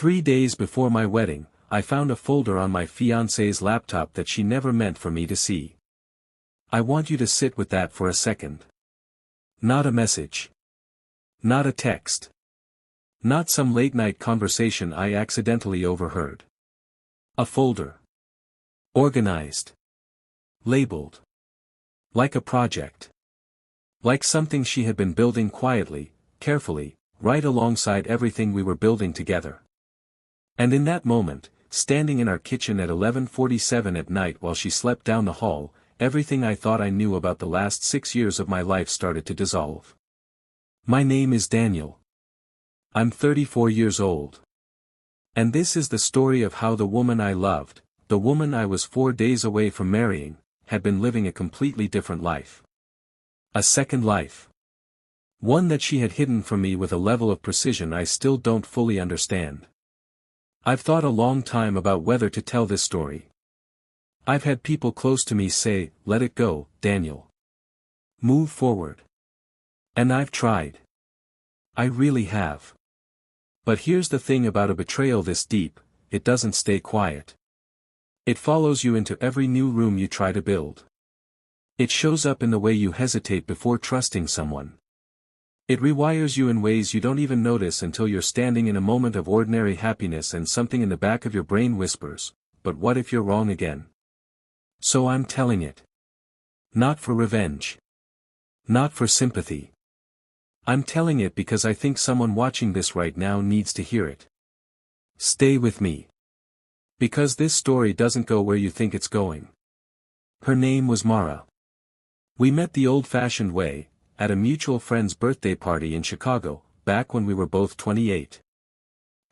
3 days before my wedding, I found a folder on my fiancée's laptop that she never meant for me to see. I want you to sit with that for a second. Not a message. Not a text. Not some late-night conversation I accidentally overheard. A folder. Organized. Labeled. Like a project. Like something she had been building quietly, carefully, right alongside everything we were building together. And in that moment, standing in our kitchen at 11:47 at night while she slept down the hall, everything I thought I knew about the last 6 years of my life started to dissolve. My name is Daniel. I'm 34 years old. And this is the story of how the woman I loved, the woman I was 4 days away from marrying, had been living a completely different life. A second life. One that she had hidden from me with a level of precision I still don't fully understand. I've thought a long time about whether to tell this story. I've had people close to me say, "Let it go, Daniel. Move forward." And I've tried. I really have. But here's the thing about a betrayal this deep, it doesn't stay quiet. It follows you into every new room you try to build. It shows up in the way you hesitate before trusting someone. It rewires you in ways you don't even notice until you're standing in a moment of ordinary happiness and something in the back of your brain whispers, "But what if you're wrong again?" So I'm telling it. Not for revenge. Not for sympathy. I'm telling it because I think someone watching this right now needs to hear it. Stay with me. Because this story doesn't go where you think it's going. Her name was Mara. We met the old-fashioned way, at a mutual friend's birthday party in Chicago, back when we were both 28.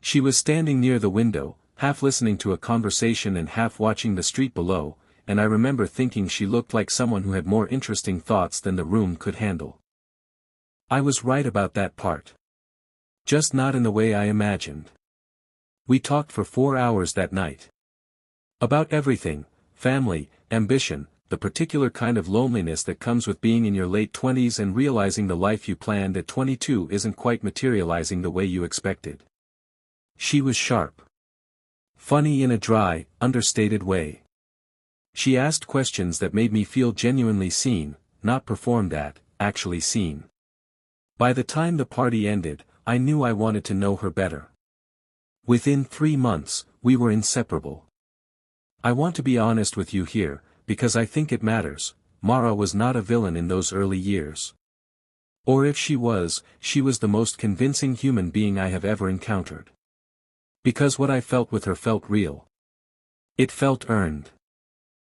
She was standing near the window, half listening to a conversation and half watching the street below, and I remember thinking she looked like someone who had more interesting thoughts than the room could handle. I was right about that part. Just not in the way I imagined. We talked for 4 hours that night. About everything: family, ambition, the particular kind of loneliness that comes with being in your late 20s and realizing the life you planned at 22 isn't quite materializing the way you expected. She was sharp. Funny in a dry, understated way. She asked questions that made me feel genuinely seen, not performed at, actually seen. By the time the party ended, I knew I wanted to know her better. Within 3 months, we were inseparable. I want to be honest with you here, because I think it matters. Mara was not a villain in those early years. Or if she was the most convincing human being I have ever encountered. Because what I felt with her felt real. It felt earned.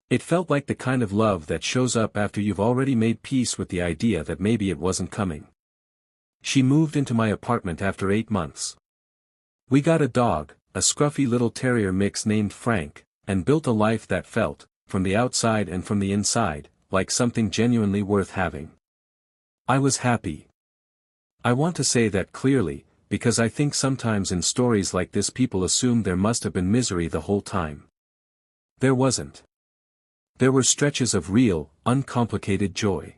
It felt like the kind of love that shows up after you've already made peace with the idea that maybe it wasn't coming. She moved into my apartment after 8 months. We got a dog, a scruffy little terrier mix named Frank, and built a life that felt, from the outside and from the inside, like something genuinely worth having. I was happy. I want to say that clearly, because I think sometimes in stories like this people assume there must have been misery the whole time. There wasn't. There were stretches of real, uncomplicated joy.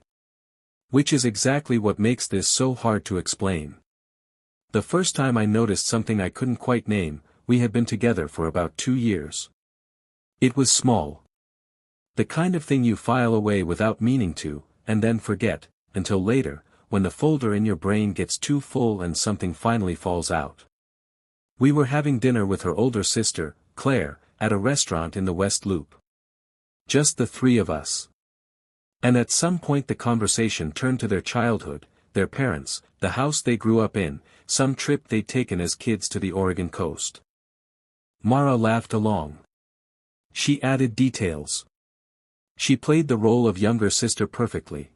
Which is exactly what makes this so hard to explain. The first time I noticed something I couldn't quite name, we had been together for about 2 years. It was small. The kind of thing you file away without meaning to, and then forget, until later, when the folder in your brain gets too full and something finally falls out. We were having dinner with her older sister, Claire, at a restaurant in the West Loop. Just the 3 of us. And at some point the conversation turned to their childhood, their parents, the house they grew up in, some trip they'd taken as kids to the Oregon coast. Mara laughed along. She added details. She played the role of younger sister perfectly.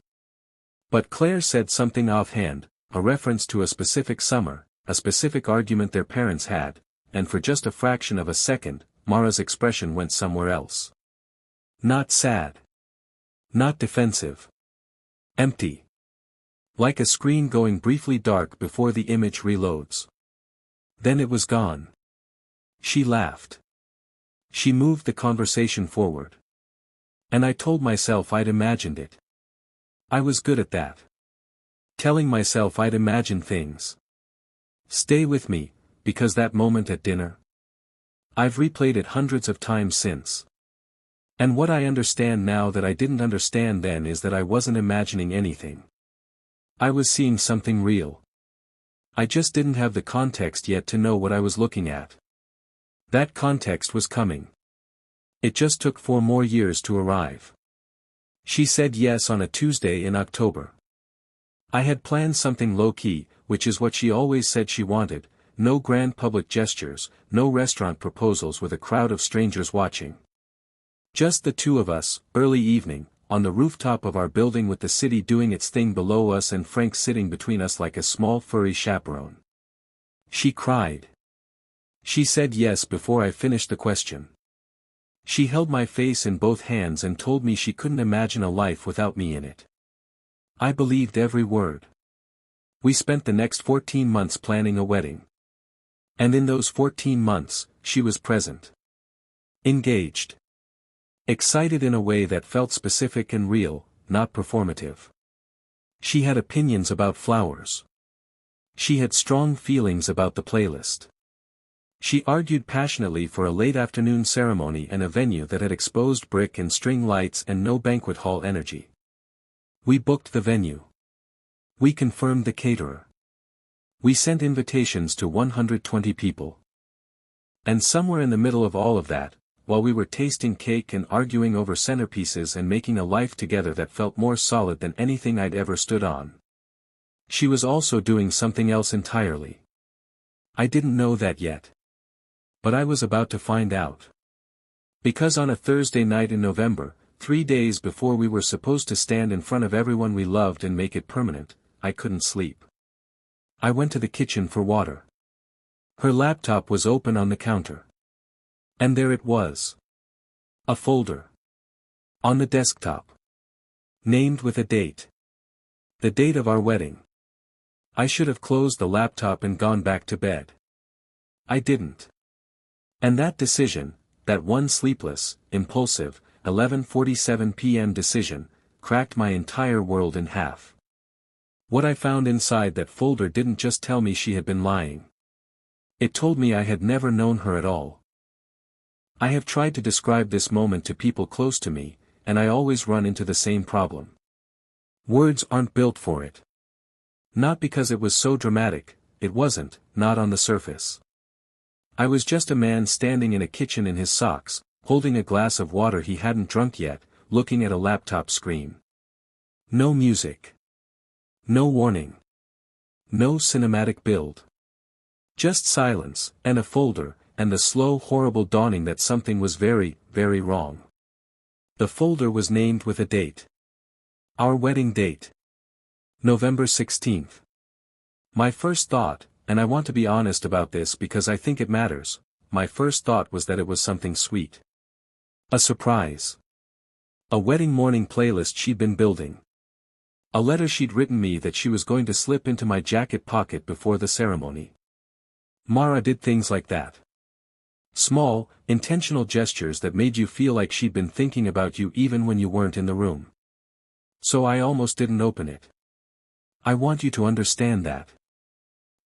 But Claire said something offhand, a reference to a specific summer, a specific argument their parents had, and for just a fraction of a second, Mara's expression went somewhere else. Not sad. Not defensive. Empty. Like a screen going briefly dark before the image reloads. Then it was gone. She laughed. She moved the conversation forward. And I told myself I'd imagined it. I was good at that. Telling myself I'd imagine things. Stay with me, because that moment at dinner. I've replayed it hundreds of times since. And what I understand now that I didn't understand then is that I wasn't imagining anything. I was seeing something real. I just didn't have the context yet to know what I was looking at. That context was coming. It just took 4 more years to arrive. She said yes on a Tuesday in October. I had planned something low-key, which is what she always said she wanted, no grand public gestures, no restaurant proposals with a crowd of strangers watching. Just the two of us, early evening, on the rooftop of our building with the city doing its thing below us and Frank sitting between us like a small furry chaperone. She cried. She said yes before I finished the question. She held my face in both hands and told me she couldn't imagine a life without me in it. I believed every word. We spent the next 14 months planning a wedding. And in those 14 months, she was present. Engaged. Excited in a way that felt specific and real, not performative. She had opinions about flowers. She had strong feelings about the playlist. She argued passionately for a late afternoon ceremony and a venue that had exposed brick and string lights and no banquet hall energy. We booked the venue. We confirmed the caterer. We sent invitations to 120 people. And somewhere in the middle of all of that, while we were tasting cake and arguing over centerpieces and making a life together that felt more solid than anything I'd ever stood on, she was also doing something else entirely. I didn't know that yet. But I was about to find out. Because on a Thursday night in November, 3 days before we were supposed to stand in front of everyone we loved and make it permanent, I couldn't sleep. I went to the kitchen for water. Her laptop was open on the counter. And there it was. A folder. On the desktop. Named with a date. The date of our wedding. I should have closed the laptop and gone back to bed. I didn't. And that decision, that one sleepless, impulsive, 11:47 p.m. decision, cracked my entire world in half. What I found inside that folder didn't just tell me she had been lying. It told me I had never known her at all. I have tried to describe this moment to people close to me, and I always run into the same problem. Words aren't built for it. Not because it was so dramatic, it wasn't, not on the surface. I was just a man standing in a kitchen in his socks, holding a glass of water he hadn't drunk yet, looking at a laptop screen. No music. No warning. No cinematic build. Just silence, and a folder, and the slow horrible dawning that something was very, very wrong. The folder was named with a date. Our wedding date. November 16th. My first thought, and I want to be honest about this because I think it matters, my first thought was that it was something sweet. A surprise. A wedding morning playlist she'd been building. A letter she'd written me that she was going to slip into my jacket pocket before the ceremony. Mara did things like that. Small, intentional gestures that made you feel like she'd been thinking about you even when you weren't in the room. So I almost didn't open it. I want you to understand that.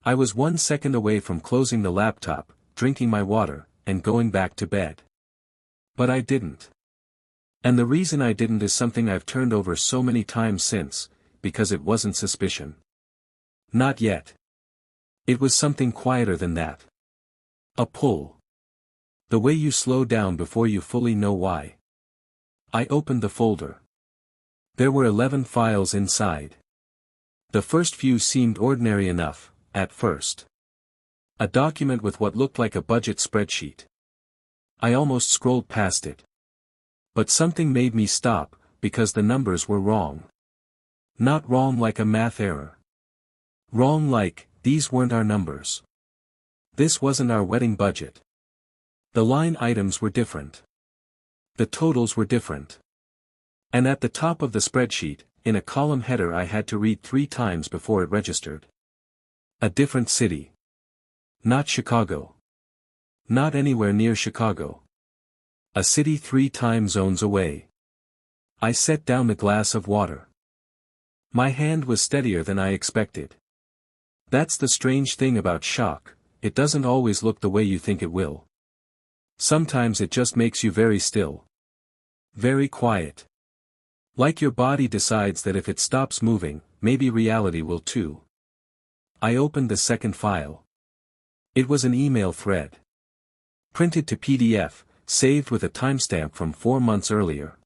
I was 1 second away from closing the laptop, drinking my water, and going back to bed. But I didn't. And the reason I didn't is something I've turned over so many times since, because it wasn't suspicion. Not yet. It was something quieter than that. A pull. The way you slow down before you fully know why. I opened the folder. There were 11 files inside. The first few seemed ordinary enough, at first. A document with what looked like a budget spreadsheet. I almost scrolled past it. But something made me stop, because the numbers were wrong. Not wrong like a math error. Wrong like, these weren't our numbers. This wasn't our wedding budget. The line items were different. The totals were different. And at the top of the spreadsheet, in a column header I had to read 3 times before it registered. A different city. Not Chicago. Not anywhere near Chicago. A city 3 time zones away. I set down the glass of water. My hand was steadier than I expected. That's the strange thing about shock, it doesn't always look the way you think it will. Sometimes it just makes you very still. Very quiet. Like your body decides that if it stops moving, maybe reality will too. I opened the second file. It was an email thread. Printed to PDF, saved with a timestamp from 4 months earlier.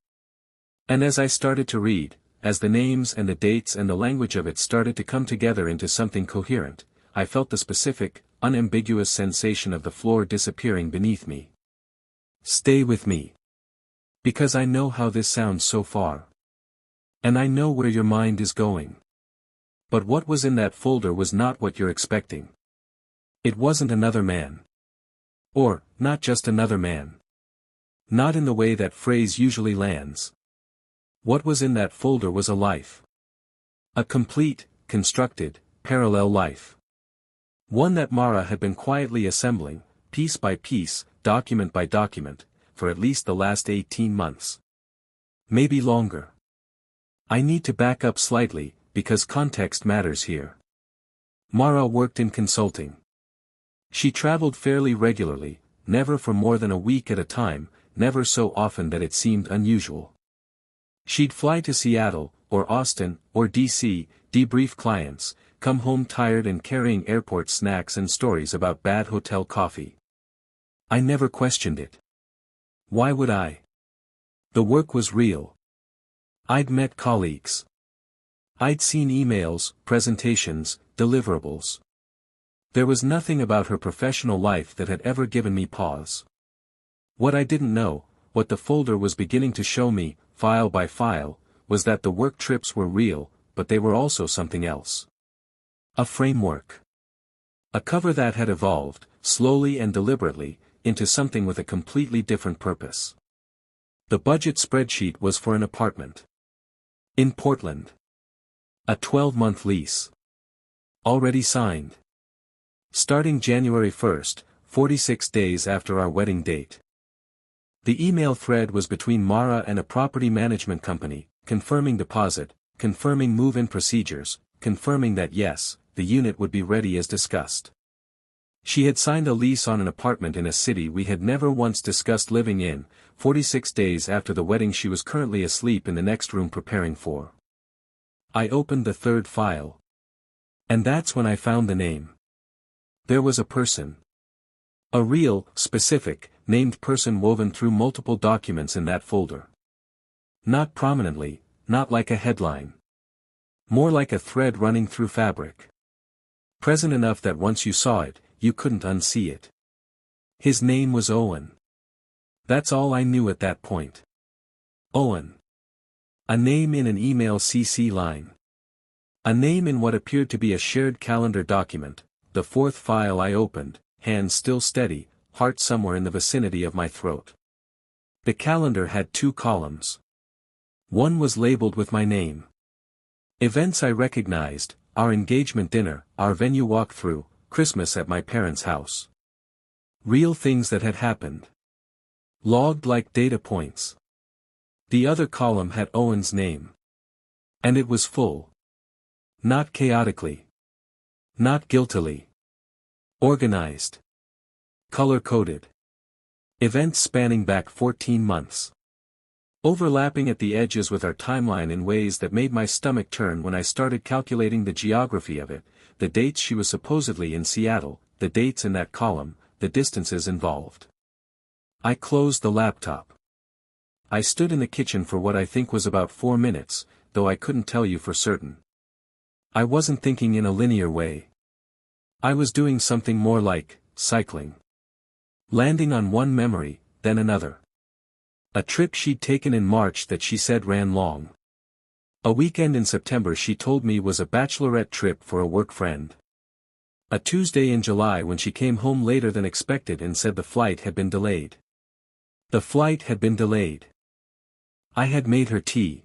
And as I started to read, as the names and the dates and the language of it started to come together into something coherent, I felt the specific, unambiguous sensation of the floor disappearing beneath me. Stay with me. Because I know how this sounds so far. And I know where your mind is going. But what was in that folder was not what you're expecting. It wasn't another man. Or, not just another man. Not in the way that phrase usually lands. What was in that folder was a life. A complete, constructed, parallel life. One that Mara had been quietly assembling, piece by piece, document by document, for at least the last 18 months. Maybe longer. I need to back up slightly, because context matters here. Mara worked in consulting. She traveled fairly regularly, never for more than a week at a time, never so often that it seemed unusual. She'd fly to Seattle, or Austin, or DC, debrief clients, come home tired and carrying airport snacks and stories about bad hotel coffee. I never questioned it. Why would I? The work was real. I'd met colleagues. I'd seen emails, presentations, deliverables. There was nothing about her professional life that had ever given me pause. What I didn't know, what the folder was beginning to show me, file by file, was that the work trips were real, but they were also something else. A framework. A cover that had evolved, slowly and deliberately, into something with a completely different purpose. The budget spreadsheet was for an apartment. In Portland. A 12-month lease. Already signed. Starting January 1st, 46 days after our wedding date. The email thread was between Mara and a property management company, confirming deposit, confirming move-in procedures, confirming that yes, the unit would be ready as discussed. She had signed a lease on an apartment in a city we had never once discussed living in. 46 days after the wedding she was currently asleep in the next room preparing for. I opened the third file. And that's when I found the name. There was a person. A real, specific, named person woven through multiple documents in that folder. Not prominently, not like a headline. More like a thread running through fabric. Present enough that once you saw it, you couldn't unsee it. His name was Owen. That's all I knew at that point. Owen. A name in an email CC line. A name in what appeared to be a shared calendar document, the fourth file I opened, hands still steady, heart somewhere in the vicinity of my throat. The calendar had 2 columns. One was labeled with my name. Events I recognized, our engagement dinner, our venue walkthrough, Christmas at my parents' house. Real things that had happened. Logged like data points. The other column had Owen's name. And it was full. Not chaotically. Not guiltily. Organized. Color-coded. Events spanning back 14 months. Overlapping at the edges with our timeline in ways that made my stomach turn when I started calculating the geography of it, the dates she was supposedly in Seattle, the dates in that column, the distances involved. I closed the laptop. I stood in the kitchen for what I think was about 4 minutes, though I couldn't tell you for certain. I wasn't thinking in a linear way. I was doing something more like cycling. Landing on one memory, then another. A trip she'd taken in March that she said ran long. A weekend in September she told me was a bachelorette trip for a work friend. A Tuesday in July when she came home later than expected and said the flight had been delayed. The flight had been delayed. I had made her tea.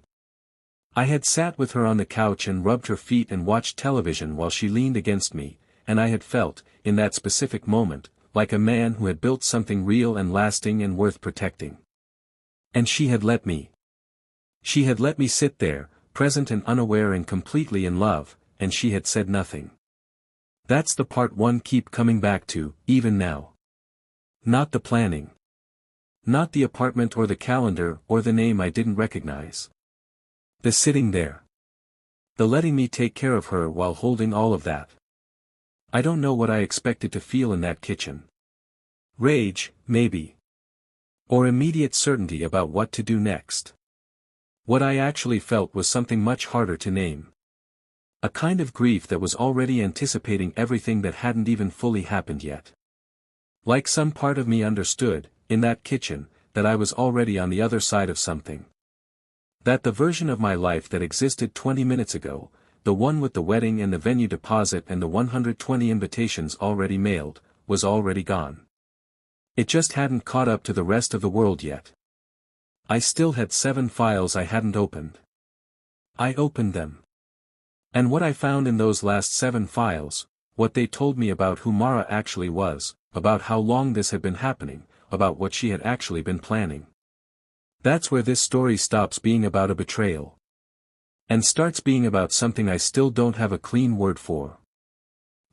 I had sat with her on the couch and rubbed her feet and watched television while she leaned against me, and I had felt, in that specific moment, like a man who had built something real and lasting and worth protecting. And she had let me. She had let me sit there, present and unaware and completely in love, and she had said nothing. That's the part one keep coming back to, even now. Not the planning. Not the apartment or the calendar or the name I didn't recognize. The sitting there. The letting me take care of her while holding all of that. I don't know what I expected to feel in that kitchen. Rage, maybe. Or immediate certainty about what to do next. What I actually felt was something much harder to name. A kind of grief that was already anticipating everything that hadn't even fully happened yet. Like some part of me understood, in that kitchen, that I was already on the other side of something. That the version of my life that existed 20 minutes ago, the one with the wedding and the venue deposit and the 120 invitations already mailed, was already gone. It just hadn't caught up to the rest of the world yet. I still had 7 files I hadn't opened. I opened them. And what I found in those last 7 files, what they told me about who Mara actually was, about how long this had been happening, about what she had actually been planning. That's where this story stops being about a betrayal. And starts being about something I still don't have a clean word for.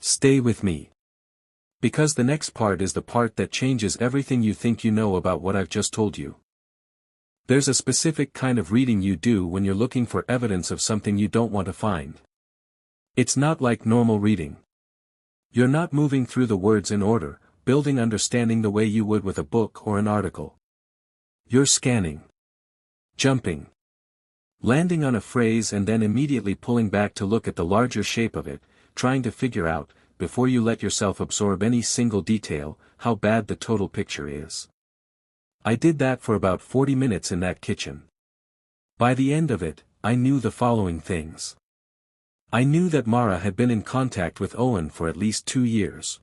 Stay with me. Because the next part is the part that changes everything you think you know about what I've just told you. There's a specific kind of reading you do when you're looking for evidence of something you don't want to find. It's not like normal reading. You're not moving through the words in order, building understanding the way you would with a book or an article. You're scanning. Jumping. Landing on a phrase and then immediately pulling back to look at the larger shape of it, trying to figure out, before you let yourself absorb any single detail, how bad the total picture is. I did that for about 40 minutes in that kitchen. By the end of it, I knew the following things. I knew that Mara had been in contact with Owen for at least 2 years.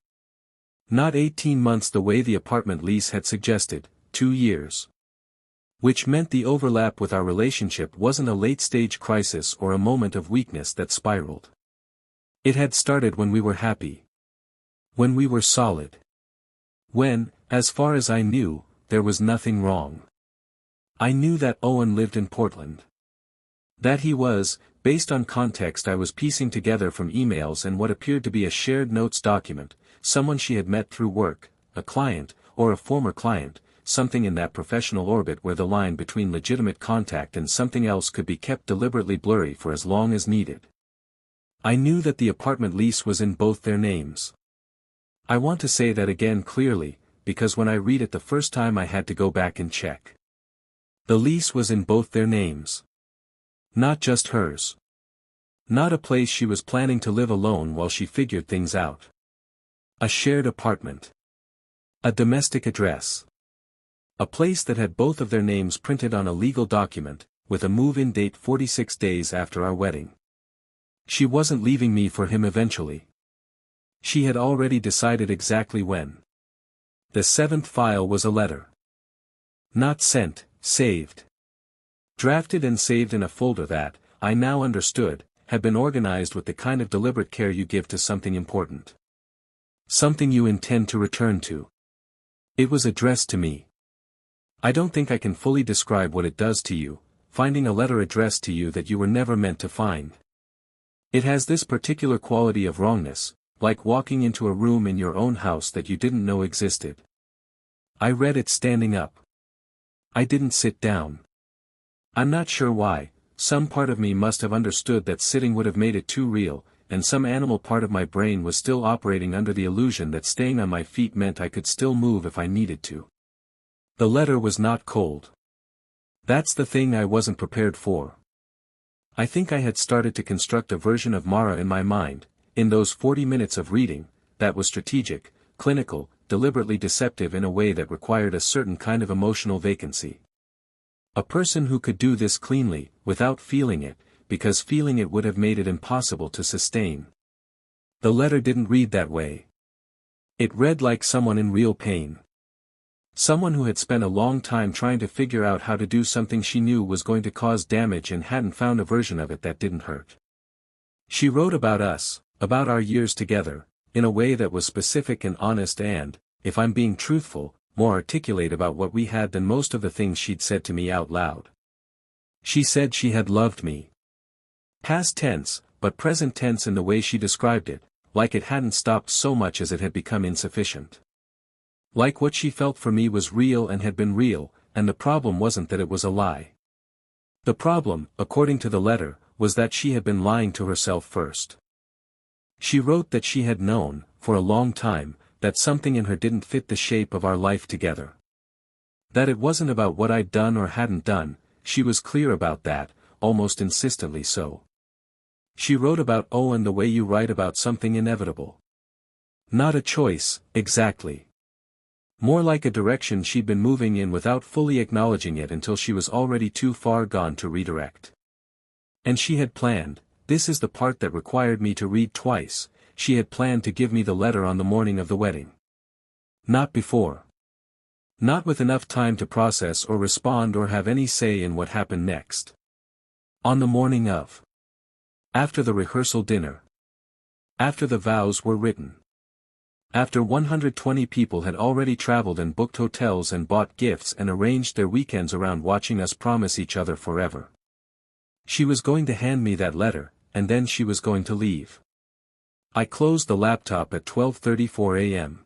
Not 18 months the way the apartment lease had suggested, 2 years. Which meant the overlap with our relationship wasn't a late-stage crisis or a moment of weakness that spiraled. It had started when we were happy. When we were solid. When, as far as I knew, there was nothing wrong. I knew that Owen lived in Portland. That he was, based on context I was piecing together from emails and what appeared to be a shared notes document, someone she had met through work, a client, or a former client, something in that professional orbit where the line between legitimate contact and something else could be kept deliberately blurry for as long as needed. I knew that the apartment lease was in both their names. I want to say that again clearly, because when I read it the first time I had to go back and check. The lease was in both their names. Not just hers. Not a place she was planning to live alone while she figured things out. A shared apartment. A domestic address. A place that had both of their names printed on a legal document, with a move-in date 46 days after our wedding. She wasn't leaving me for him eventually. She had already decided exactly when. The 7th file was a letter. Not sent, saved. Drafted and saved in a folder that, I now understood, had been organized with the kind of deliberate care you give to something important. Something you intend to return to. It was addressed to me. I don't think I can fully describe what it does to you, finding a letter addressed to you that you were never meant to find. It has this particular quality of wrongness, like walking into a room in your own house that you didn't know existed. I read it standing up. I didn't sit down. I'm not sure why, some part of me must have understood that sitting would have made it too real, and some animal part of my brain was still operating under the illusion that staying on my feet meant I could still move if I needed to. The letter was not cold. That's the thing I wasn't prepared for. I think I had started to construct a version of Mara in my mind, in those 40 minutes of reading, that was strategic, clinical, deliberately deceptive in a way that required a certain kind of emotional vacancy. A person who could do this cleanly, without feeling it, because feeling it would have made it impossible to sustain. The letter didn't read that way. It read like someone in real pain. Someone who had spent a long time trying to figure out how to do something she knew was going to cause damage and hadn't found a version of it that didn't hurt. She wrote about us, about our years together, in a way that was specific and honest and, if I'm being truthful, more articulate about what we had than most of the things she'd said to me out loud. She said she had loved me. Past tense, but present tense in the way she described it, like it hadn't stopped so much as it had become insufficient. Like what she felt for me was real and had been real, and the problem wasn't that it was a lie. The problem, according to the letter, was that she had been lying to herself first. She wrote that she had known, for a long time, that something in her didn't fit the shape of our life together. That it wasn't about what I'd done or hadn't done, she was clear about that, almost insistently so. She wrote about Owen the way you write about something inevitable. Not a choice, exactly. More like a direction she'd been moving in without fully acknowledging it until she was already too far gone to redirect. And she had planned, this is the part that required me to read twice, she had planned to give me the letter on the morning of the wedding. Not before. Not with enough time to process or respond or have any say in what happened next. On the morning of. After the rehearsal dinner. After the vows were written. After 120 people had already traveled and booked hotels and bought gifts and arranged their weekends around watching us promise each other forever. She was going to hand me that letter, and then she was going to leave. I closed the laptop at 12:34 a.m.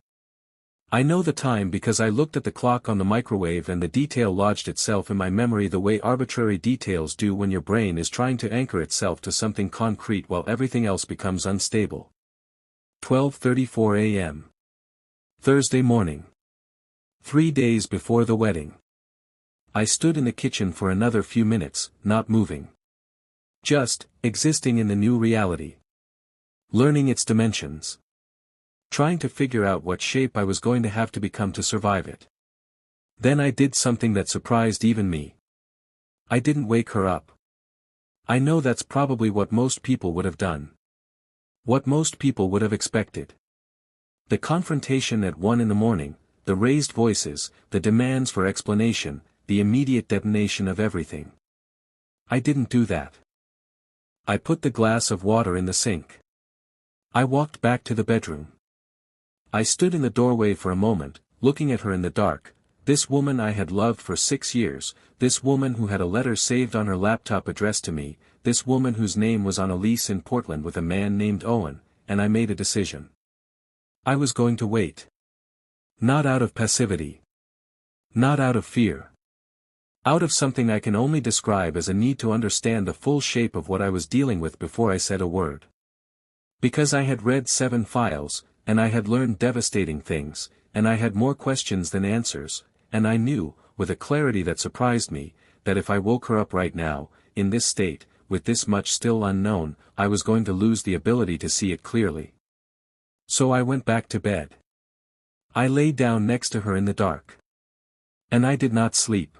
I know the time because I looked at the clock on the microwave and the detail lodged itself in my memory the way arbitrary details do when your brain is trying to anchor itself to something concrete while everything else becomes unstable. 12:34 a.m. Thursday morning. 3 days before the wedding. I stood in the kitchen for another few minutes, not moving. Just, existing in the new reality. Learning its dimensions. Trying to figure out what shape I was going to have to become to survive it. Then I did something that surprised even me. I didn't wake her up. I know that's probably what most people would have done. What most people would have expected. The confrontation at 1 in the morning, the raised voices, the demands for explanation, the immediate detonation of everything. I didn't do that. I put the glass of water in the sink. I walked back to the bedroom. I stood in the doorway for a moment, looking at her in the dark, this woman I had loved for 6 years, this woman who had a letter saved on her laptop addressed to me, this woman whose name was on a lease in Portland with a man named Owen, and I made a decision. I was going to wait. Not out of passivity. Not out of fear. Out of something I can only describe as a need to understand the full shape of what I was dealing with before I said a word. Because I had read 7 files, and I had learned devastating things, and I had more questions than answers, and I knew, with a clarity that surprised me, that if I woke her up right now, in this state, with this much still unknown, I was going to lose the ability to see it clearly. So I went back to bed. I lay down next to her in the dark. And I did not sleep.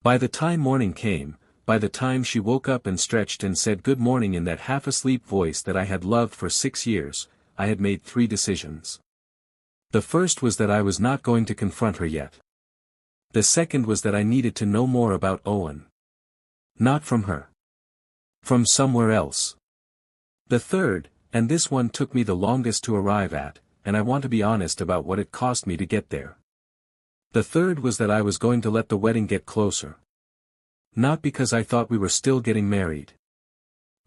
By the time morning came, by the time she woke up and stretched and said good morning in that half-asleep voice that I had loved for 6 years, I had made 3 decisions. The first was that I was not going to confront her yet. The second was that I needed to know more about Owen. Not from her. From somewhere else. The third, and this one took me the longest to arrive at, and I want to be honest about what it cost me to get there. The third was that I was going to let the wedding get closer. Not because I thought we were still getting married.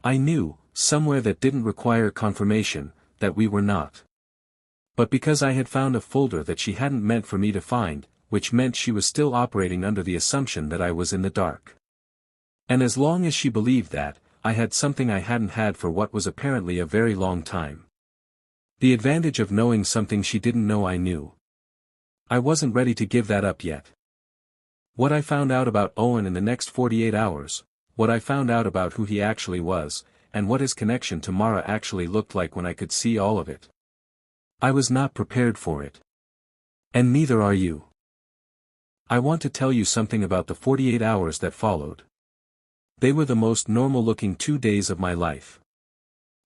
I knew, somewhere that didn't require confirmation, that we were not. But because I had found a folder that she hadn't meant for me to find, which meant she was still operating under the assumption that I was in the dark. And as long as she believed that, I had something I hadn't had for what was apparently a very long time. The advantage of knowing something she didn't know I knew. I wasn't ready to give that up yet. What I found out about Owen in the next 48 hours, what I found out about who he actually was, and what his connection to Mara actually looked like when I could see all of it. I was not prepared for it. And neither are you. I want to tell you something about the 48 hours that followed. They were the most normal-looking 2 days of my life.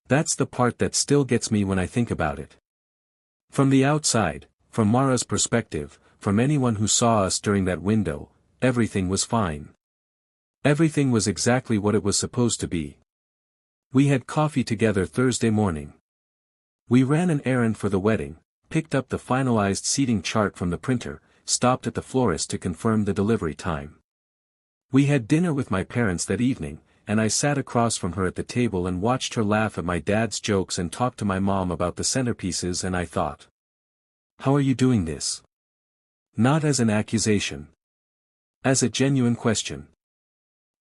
That's the part that still gets me when I think about it. From the outside, from Mara's perspective, from anyone who saw us during that window, everything was fine. Everything was exactly what it was supposed to be. We had coffee together Thursday morning. We ran an errand for the wedding, picked up the finalized seating chart from the printer, stopped at the florist to confirm the delivery time. We had dinner with my parents that evening, and I sat across from her at the table and watched her laugh at my dad's jokes and talk to my mom about the centerpieces, and I thought, how are you doing this? Not as an accusation. As a genuine question.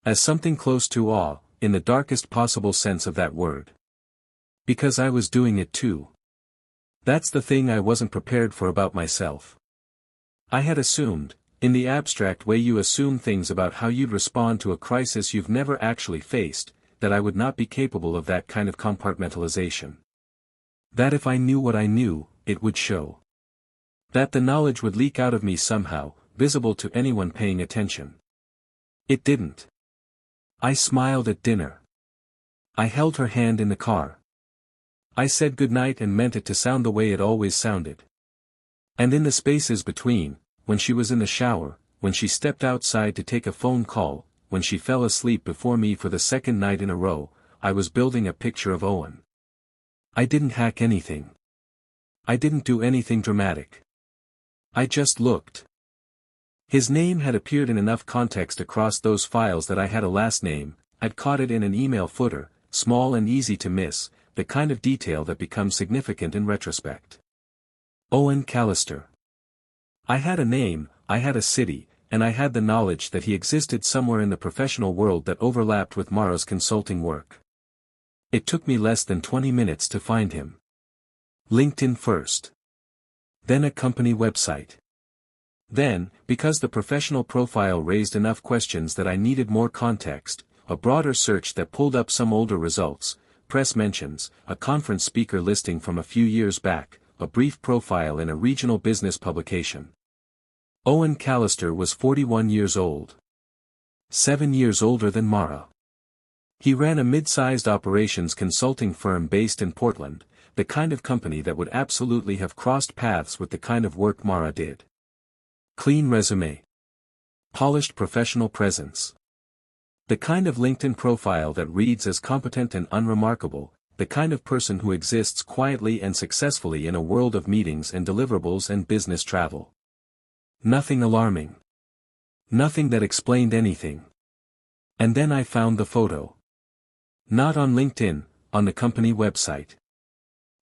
As something close to awe, in the darkest possible sense of that word. Because I was doing it too. That's the thing I wasn't prepared for about myself. I had assumed, in the abstract way you assume things about how you'd respond to a crisis you've never actually faced, that I would not be capable of that kind of compartmentalization. That if I knew what I knew, it would show. That the knowledge would leak out of me somehow, visible to anyone paying attention. It didn't. I smiled at dinner. I held her hand in the car. I said goodnight and meant it to sound the way it always sounded. And in the spaces between, when she was in the shower, when she stepped outside to take a phone call, when she fell asleep before me for the second night in a row, I was building a picture of Owen. I didn't hack anything. I didn't do anything dramatic. I just looked. His name had appeared in enough context across those files that I had a last name. I'd caught it in an email footer, small and easy to miss, the kind of detail that becomes significant in retrospect. Owen Callister. I had a name, I had a city, and I had the knowledge that he existed somewhere in the professional world that overlapped with Mara's consulting work. It took me less than 20 minutes to find him. LinkedIn first. Then a company website. Then, because the professional profile raised enough questions that I needed more context, a broader search that pulled up some older results, press mentions, a conference speaker listing from a few years back, a brief profile in a regional business publication. Owen Callister was 41 years old. 7 years older than Mara. He ran a mid-sized operations consulting firm based in Portland, the kind of company that would absolutely have crossed paths with the kind of work Mara did. Clean resume. Polished professional presence. The kind of LinkedIn profile that reads as competent and unremarkable, the kind of person who exists quietly and successfully in a world of meetings and deliverables and business travel. Nothing alarming. Nothing that explained anything. And then I found the photo. Not on LinkedIn, on the company website.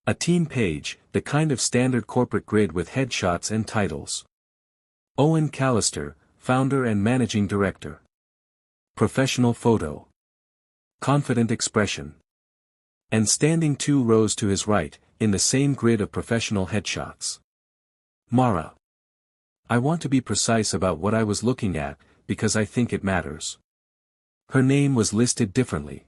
A team page, the kind of standard corporate grid with headshots and titles. Owen Callister, founder and managing director. Professional photo. Confident expression. And standing 2 rows to his right, in the same grid of professional headshots. Mara. I want to be precise about what I was looking at, because I think it matters. Her name was listed differently.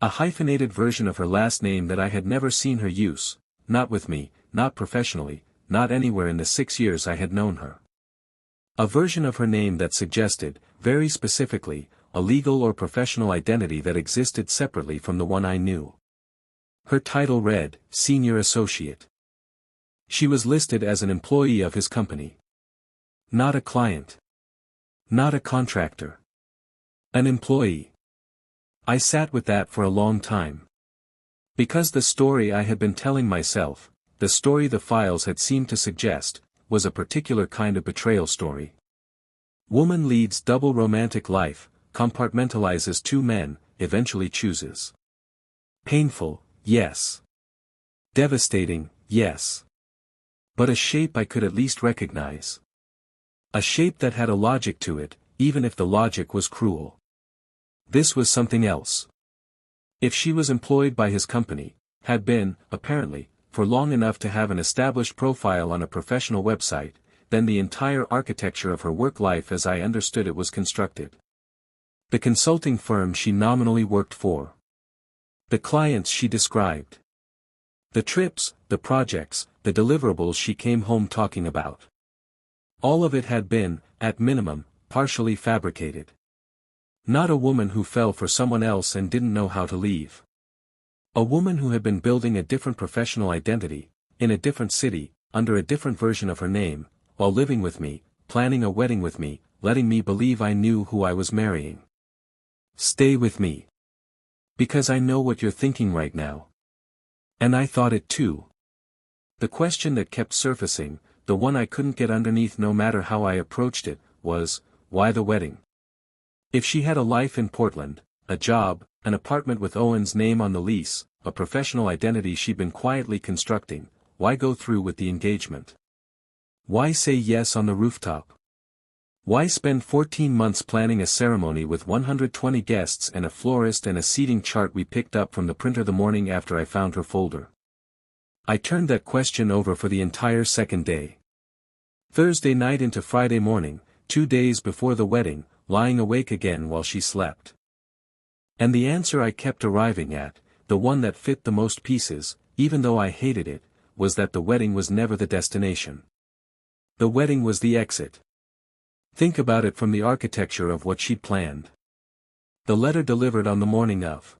A hyphenated version of her last name that I had never seen her use, not with me, not professionally, not anywhere in the 6 years I had known her. A version of her name that suggested, very specifically, a legal or professional identity that existed separately from the one I knew. Her title read, Senior Associate. She was listed as an employee of his company. Not a client. Not a contractor. An employee. I sat with that for a long time. Because the story I had been telling myself, the story the files had seemed to suggest, was a particular kind of betrayal story. Woman leads double romantic life, compartmentalizes 2 men, eventually chooses. Painful, yes. Devastating, yes. But a shape I could at least recognize. A shape that had a logic to it, even if the logic was cruel. This was something else. If she was employed by his company, had been, apparently, for long enough to have an established profile on a professional website, then the entire architecture of her work life as I understood it was constructed. The consulting firm she nominally worked for. The clients she described. The trips, the projects, the deliverables she came home talking about. All of it had been, at minimum, partially fabricated. Not a woman who fell for someone else and didn't know how to leave. A woman who had been building a different professional identity, in a different city, under a different version of her name, while living with me, planning a wedding with me, letting me believe I knew who I was marrying. Stay with me. Because I know what you're thinking right now. And I thought it too. The question that kept surfacing, the one I couldn't get underneath no matter how I approached it, was, why the wedding? If she had a life in Portland, a job, an apartment with Owen's name on the lease, a professional identity she'd been quietly constructing. Why go through with the engagement? Why say yes on the rooftop? Why spend 14 months planning a ceremony with 120 guests and a florist and a seating chart we picked up from the printer the morning after I found her folder? I turned that question over for the entire second day. Thursday night into Friday morning, 2 days before the wedding, lying awake again while she slept. And the answer I kept arriving at, the one that fit the most pieces, even though I hated it, was that the wedding was never the destination. The wedding was the exit. Think about it from the architecture of what she'd planned. The letter delivered on the morning of.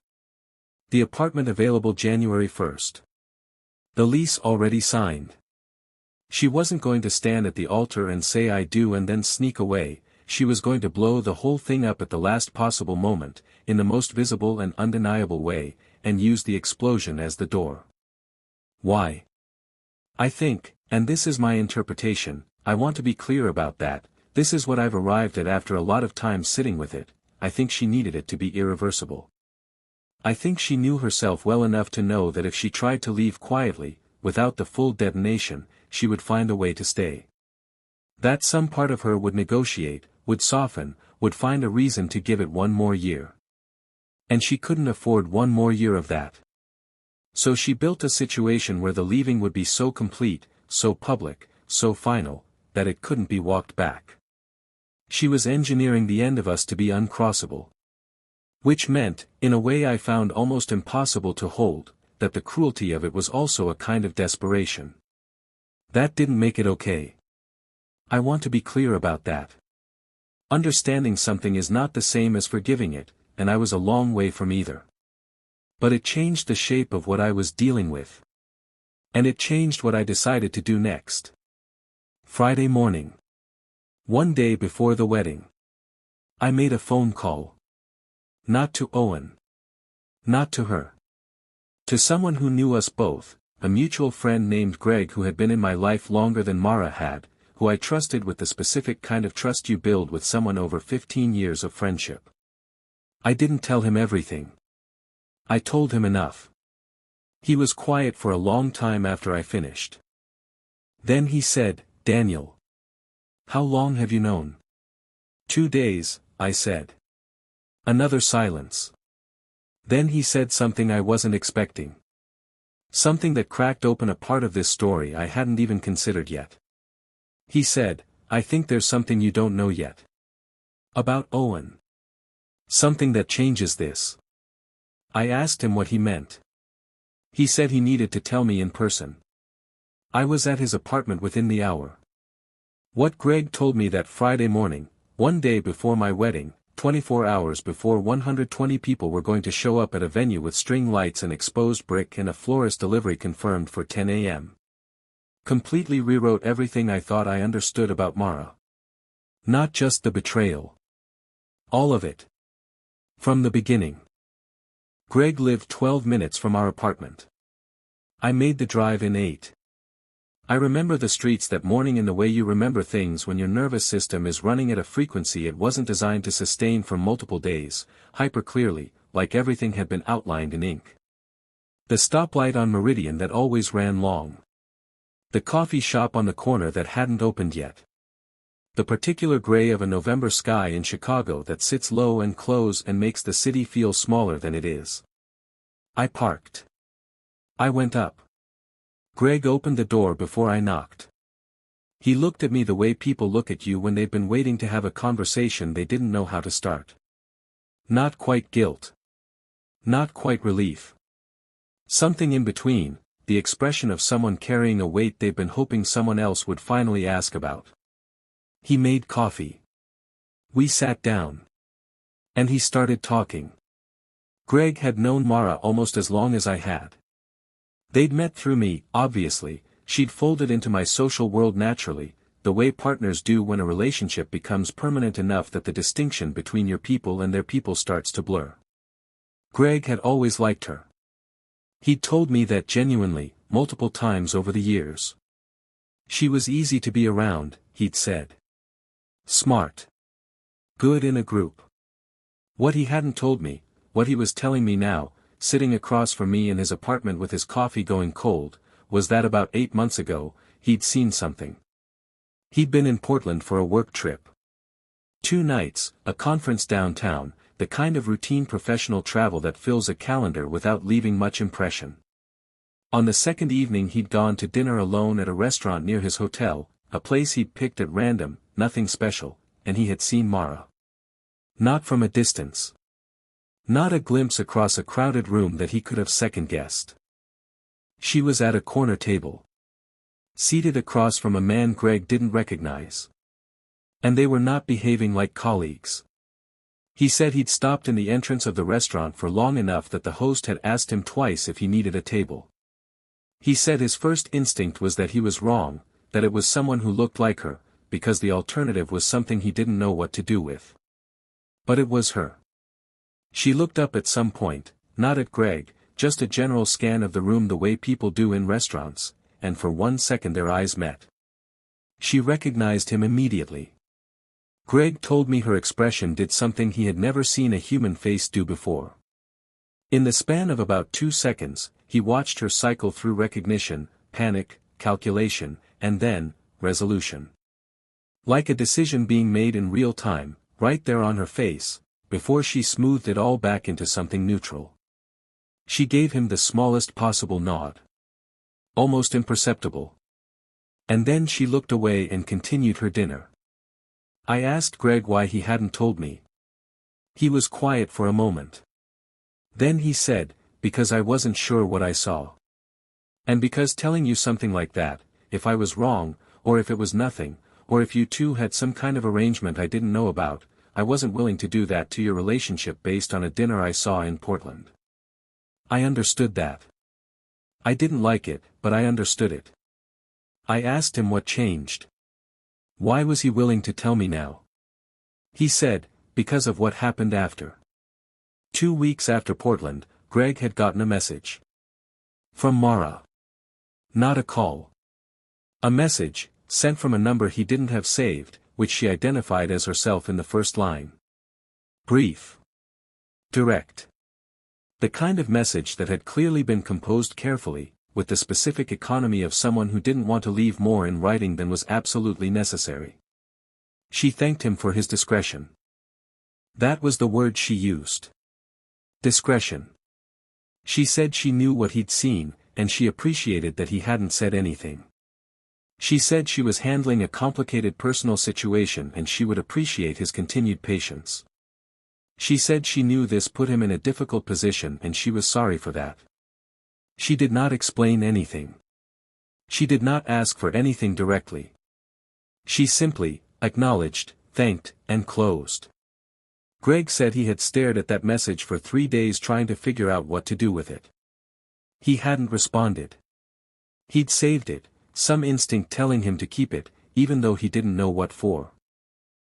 The apartment available January 1st. The lease already signed. She wasn't going to stand at the altar and say I do and then sneak away. She was going to blow the whole thing up at the last possible moment, in the most visible and undeniable way, and use the explosion as the door. Why? I think, and this is my interpretation, I want to be clear about that, this is what I've arrived at after a lot of time sitting with it, I think she needed it to be irreversible. I think she knew herself well enough to know that if she tried to leave quietly, without the full detonation, she would find a way to stay. That some part of her would negotiate, would soften, would find a reason to give it one more year. And she couldn't afford one more year of that. So she built a situation where the leaving would be so complete, so public, so final, that it couldn't be walked back. She was engineering the end of us to be uncrossable. Which meant, in a way I found almost impossible to hold, that the cruelty of it was also a kind of desperation. That didn't make it okay. I want to be clear about that. Understanding something is not the same as forgiving it, and I was a long way from either. But it changed the shape of what I was dealing with. And it changed what I decided to do next. Friday morning. One day before the wedding. I made a phone call. Not to Owen. Not to her. To someone who knew us both, a mutual friend named Greg who had been in my life longer than Mara had, who I trusted with the specific kind of trust you build with someone over 15 years of friendship. I didn't tell him everything. I told him enough. He was quiet for a long time after I finished. Then he said, "Daniel. How long have you known?" 2 days, I said. Another silence. Then he said something I wasn't expecting. Something that cracked open a part of this story I hadn't even considered yet. He said, "I think there's something you don't know yet. About Owen. Something that changes this." I asked him what he meant. He said he needed to tell me in person. I was at his apartment within the hour. What Greg told me that Friday morning, one day before my wedding, 24 hours before 120 people were going to show up at a venue with string lights and exposed brick and a florist delivery confirmed for 10 a.m. Completely rewrote everything I thought I understood about Mara. Not just the betrayal. All of it. From the beginning. Greg lived 12 minutes from our apartment. I made the drive in 8. I remember the streets that morning in the way you remember things when your nervous system is running at a frequency it wasn't designed to sustain for multiple days, hyper clearly, like everything had been outlined in ink. The stoplight on Meridian that always ran long. The coffee shop on the corner that hadn't opened yet. The particular gray of a November sky in Chicago that sits low and close and makes the city feel smaller than it is. I parked. I went up. Greg opened the door before I knocked. He looked at me the way people look at you when they've been waiting to have a conversation they didn't know how to start. Not quite guilt. Not quite relief. Something in between, the expression of someone carrying a weight they've been hoping someone else would finally ask about. He made coffee. We sat down. And he started talking. Greg had known Mara almost as long as I had. They'd met through me, obviously, she'd folded into my social world naturally, the way partners do when a relationship becomes permanent enough that the distinction between your people and their people starts to blur. Greg had always liked her. He'd told me that genuinely, multiple times over the years. She was easy to be around, he'd said. Smart. Good in a group. What he hadn't told me, what he was telling me now, sitting across from me in his apartment with his coffee going cold, was that about 8 months ago, he'd seen something. He'd been in Portland for a work trip. 2 nights, a conference downtown, the kind of routine professional travel that fills a calendar without leaving much impression. On the second evening he'd gone to dinner alone at a restaurant near his hotel, a place he'd picked at random, nothing special, and he had seen Mara. Not from a distance. Not a glimpse across a crowded room that he could have second-guessed. She was at a corner table. Seated across from a man Greg didn't recognize. And they were not behaving like colleagues. He said he'd stopped in the entrance of the restaurant for long enough that the host had asked him twice if he needed a table. He said his first instinct was that he was wrong, that it was someone who looked like her, because the alternative was something he didn't know what to do with. But it was her. She looked up at some point, not at Greg, just a general scan of the room the way people do in restaurants, and for 1 second their eyes met. She recognized him immediately. Greg told me her expression did something he had never seen a human face do before. In the span of about 2 seconds, he watched her cycle through recognition, panic, calculation, and then, resolution. Like a decision being made in real time, right there on her face, before she smoothed it all back into something neutral. She gave him the smallest possible nod. Almost imperceptible. And then she looked away and continued her dinner. I asked Greg why he hadn't told me. He was quiet for a moment. Then he said, because I wasn't sure what I saw. And because telling you something like that, if I was wrong, or if it was nothing, or if you two had some kind of arrangement I didn't know about, I wasn't willing to do that to your relationship based on a dinner I saw in Portland. I understood that. I didn't like it, but I understood it. I asked him what changed. Why was he willing to tell me now? He said, because of what happened after. 2 weeks after Portland, Greg had gotten a message. From Mara. Not a call. A message, sent from a number he didn't have saved, which she identified as herself in the first line. Brief. Direct. The kind of message that had clearly been composed carefully, with the specific economy of someone who didn't want to leave more in writing than was absolutely necessary. She thanked him for his discretion. That was the word she used. Discretion. She said she knew what he'd seen, and she appreciated that he hadn't said anything. She said she was handling a complicated personal situation and she would appreciate his continued patience. She said she knew this put him in a difficult position and she was sorry for that. She did not explain anything. She did not ask for anything directly. She simply acknowledged, thanked, and closed. Greg said he had stared at that message for 3 days trying to figure out what to do with it. He hadn't responded. He'd saved it, some instinct telling him to keep it, even though he didn't know what for.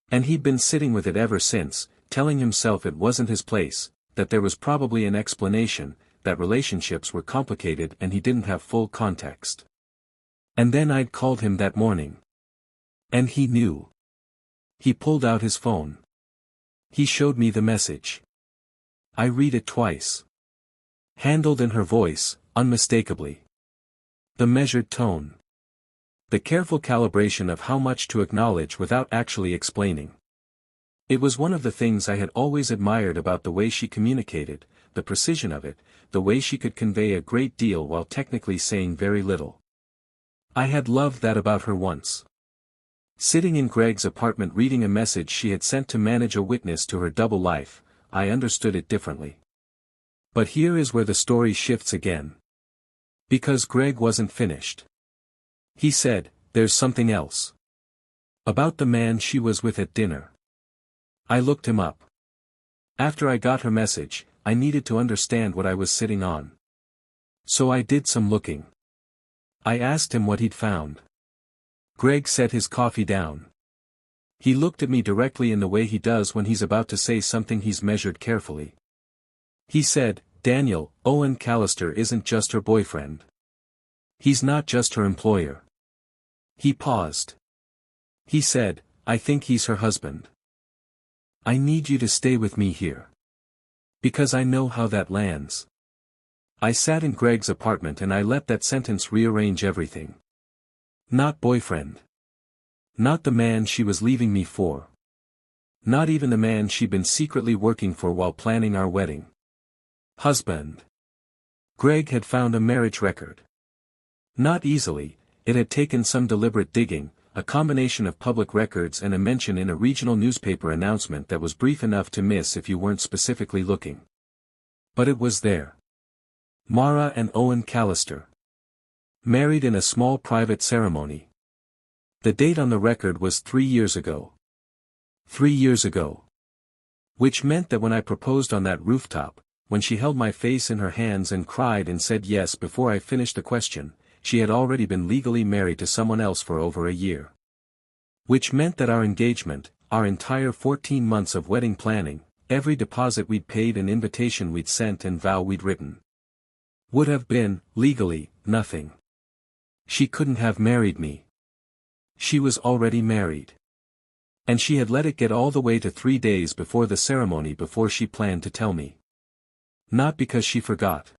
And he'd been sitting with it ever since, telling himself it wasn't his place, that there was probably an explanation, that relationships were complicated and he didn't have full context. And then I'd called him that morning. And he knew. He pulled out his phone. He showed me the message. I read it twice. Handled in her voice, unmistakably. The measured tone. The careful calibration of how much to acknowledge without actually explaining. It was one of the things I had always admired about the way she communicated, the precision of it, the way she could convey a great deal while technically saying very little. I had loved that about her once. Sitting in Greg's apartment reading a message she had sent to manage a witness to her double life, I understood it differently. But here is where the story shifts again. Because Greg wasn't finished. He said, there's something else. About the man she was with at dinner. I looked him up. After I got her message, I needed to understand what I was sitting on. So I did some looking. I asked him what he'd found. Greg set his coffee down. He looked at me directly in the way he does when he's about to say something he's measured carefully. He said, Daniel, Owen Callister isn't just her boyfriend. He's not just her employer. He paused. He said, I think he's her husband. I need you to stay with me here. Because I know how that lands. I sat in Greg's apartment and I let that sentence rearrange everything. Not boyfriend. Not the man she was leaving me for. Not even the man she'd been secretly working for while planning our wedding. Husband. Greg had found a marriage record. Not easily, it had taken some deliberate digging, a combination of public records and a mention in a regional newspaper announcement that was brief enough to miss if you weren't specifically looking. But it was there. Mara and Owen Callister. Married in a small private ceremony. The date on the record was 3 years ago. 3 years ago. Which meant that when I proposed on that rooftop, when she held my face in her hands and cried and said yes before I finished the question, she had already been legally married to someone else for over a year. Which meant that our engagement, our entire 14 months of wedding planning, every deposit we'd paid and invitation we'd sent and vow we'd written, would have been, legally, nothing. She couldn't have married me. She was already married. And she had let it get all the way to 3 days before the ceremony before she planned to tell me. Not because she forgot.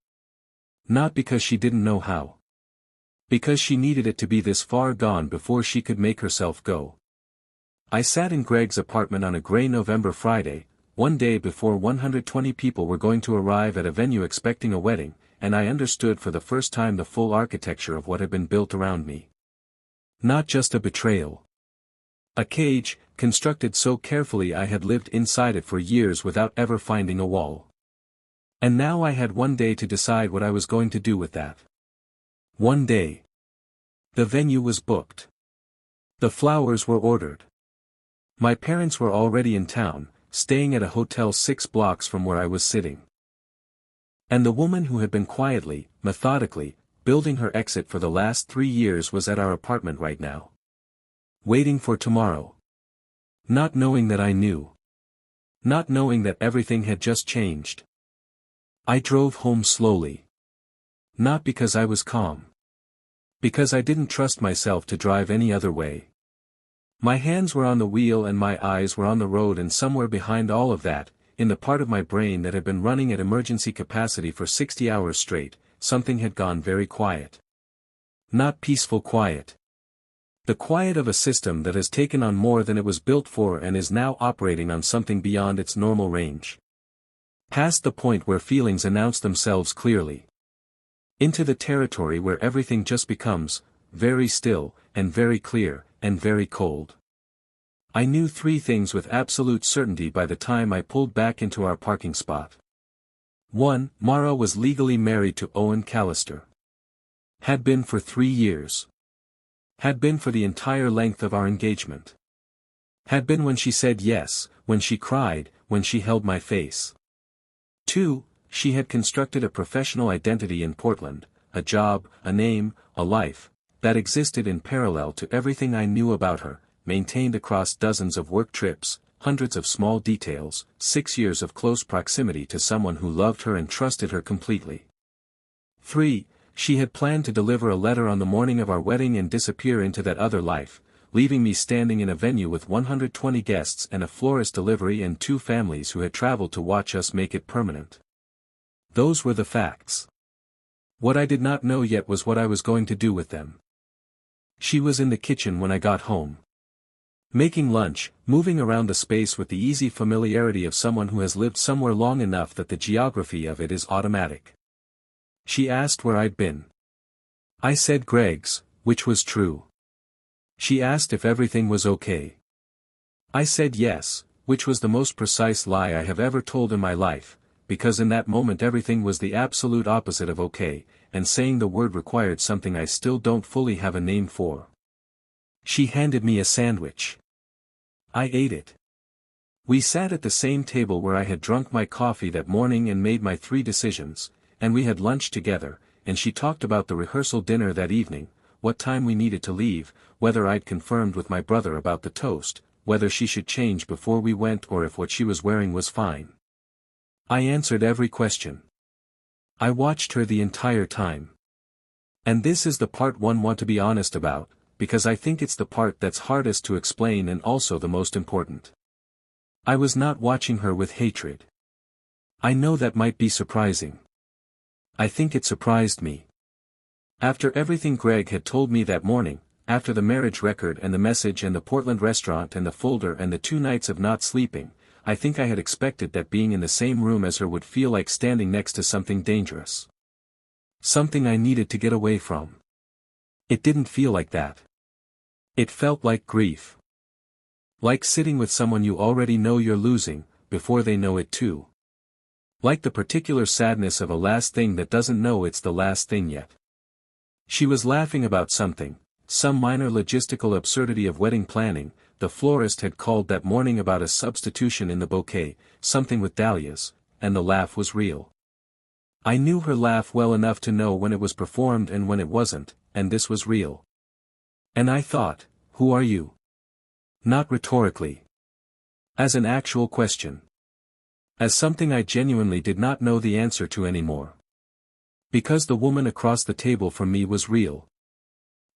Not because she didn't know how. Because she needed it to be this far gone before she could make herself go. I sat in Greg's apartment on a gray November Friday, one day before 120 people were going to arrive at a venue expecting a wedding, and I understood for the first time the full architecture of what had been built around me. Not just a betrayal. A cage, constructed so carefully I had lived inside it for years without ever finding a wall. And now I had one day to decide what I was going to do with that. One day. The venue was booked. The flowers were ordered. My parents were already in town, staying at a hotel 6 blocks from where I was sitting. And the woman who had been quietly, methodically, building her exit for the last 3 years was at our apartment right now. Waiting for tomorrow. Not knowing that I knew. Not knowing that everything had just changed. I drove home slowly. Not because I was calm. Because I didn't trust myself to drive any other way. My hands were on the wheel and my eyes were on the road, and somewhere behind all of that, in the part of my brain that had been running at emergency capacity for 60 hours straight, something had gone very quiet. Not peaceful quiet. The quiet of a system that has taken on more than it was built for and is now operating on something beyond its normal range. Past the point where feelings announce themselves clearly. Into the territory where everything just becomes, very still, and very clear, and very cold. I knew 3 things with absolute certainty by the time I pulled back into our parking spot. 1. Mara was legally married to Owen Callister. Had been for 3 years. Had been for the entire length of our engagement. Had been when she said yes, when she cried, when she held my face. 2. She had constructed a professional identity in Portland, a job, a name, a life, that existed in parallel to everything I knew about her, maintained across dozens of work trips, hundreds of small details, 6 years of close proximity to someone who loved her and trusted her completely. 3. She had planned to deliver a letter on the morning of our wedding and disappear into that other life, leaving me standing in a venue with 120 guests and a florist delivery and 2 families who had traveled to watch us make it permanent. Those were the facts. What I did not know yet was what I was going to do with them. She was in the kitchen when I got home. Making lunch, moving around the space with the easy familiarity of someone who has lived somewhere long enough that the geography of it is automatic. She asked where I'd been. I said Greg's, which was true. She asked if everything was okay. I said yes, which was the most precise lie I have ever told in my life, because in that moment everything was the absolute opposite of okay, and saying the word required something I still don't fully have a name for. She handed me a sandwich. I ate it. We sat at the same table where I had drunk my coffee that morning and made my 3 decisions, and we had lunch together, and she talked about the rehearsal dinner that evening, what time we needed to leave, whether I'd confirmed with my brother about the toast, whether she should change before we went or if what she was wearing was fine. I answered every question. I watched her the entire time. And this is the part one want to be honest about, because I think it's the part that's hardest to explain and also the most important. I was not watching her with hatred. I know that might be surprising. I think it surprised me. After everything Greg had told me that morning, after the marriage record and the message and the Portland restaurant and the folder and the 2 nights of not sleeping, I think I had expected that being in the same room as her would feel like standing next to something dangerous. Something I needed to get away from. It didn't feel like that. It felt like grief. Like sitting with someone you already know you're losing, before they know it too. Like the particular sadness of a last thing that doesn't know it's the last thing yet. She was laughing about something, some minor logistical absurdity of wedding planning. The florist had called that morning about a substitution in the bouquet, something with dahlias, and the laugh was real. I knew her laugh well enough to know when it was performed and when it wasn't, and this was real. And I thought, who are you? Not rhetorically. As an actual question. As something I genuinely did not know the answer to anymore. Because the woman across the table from me was real.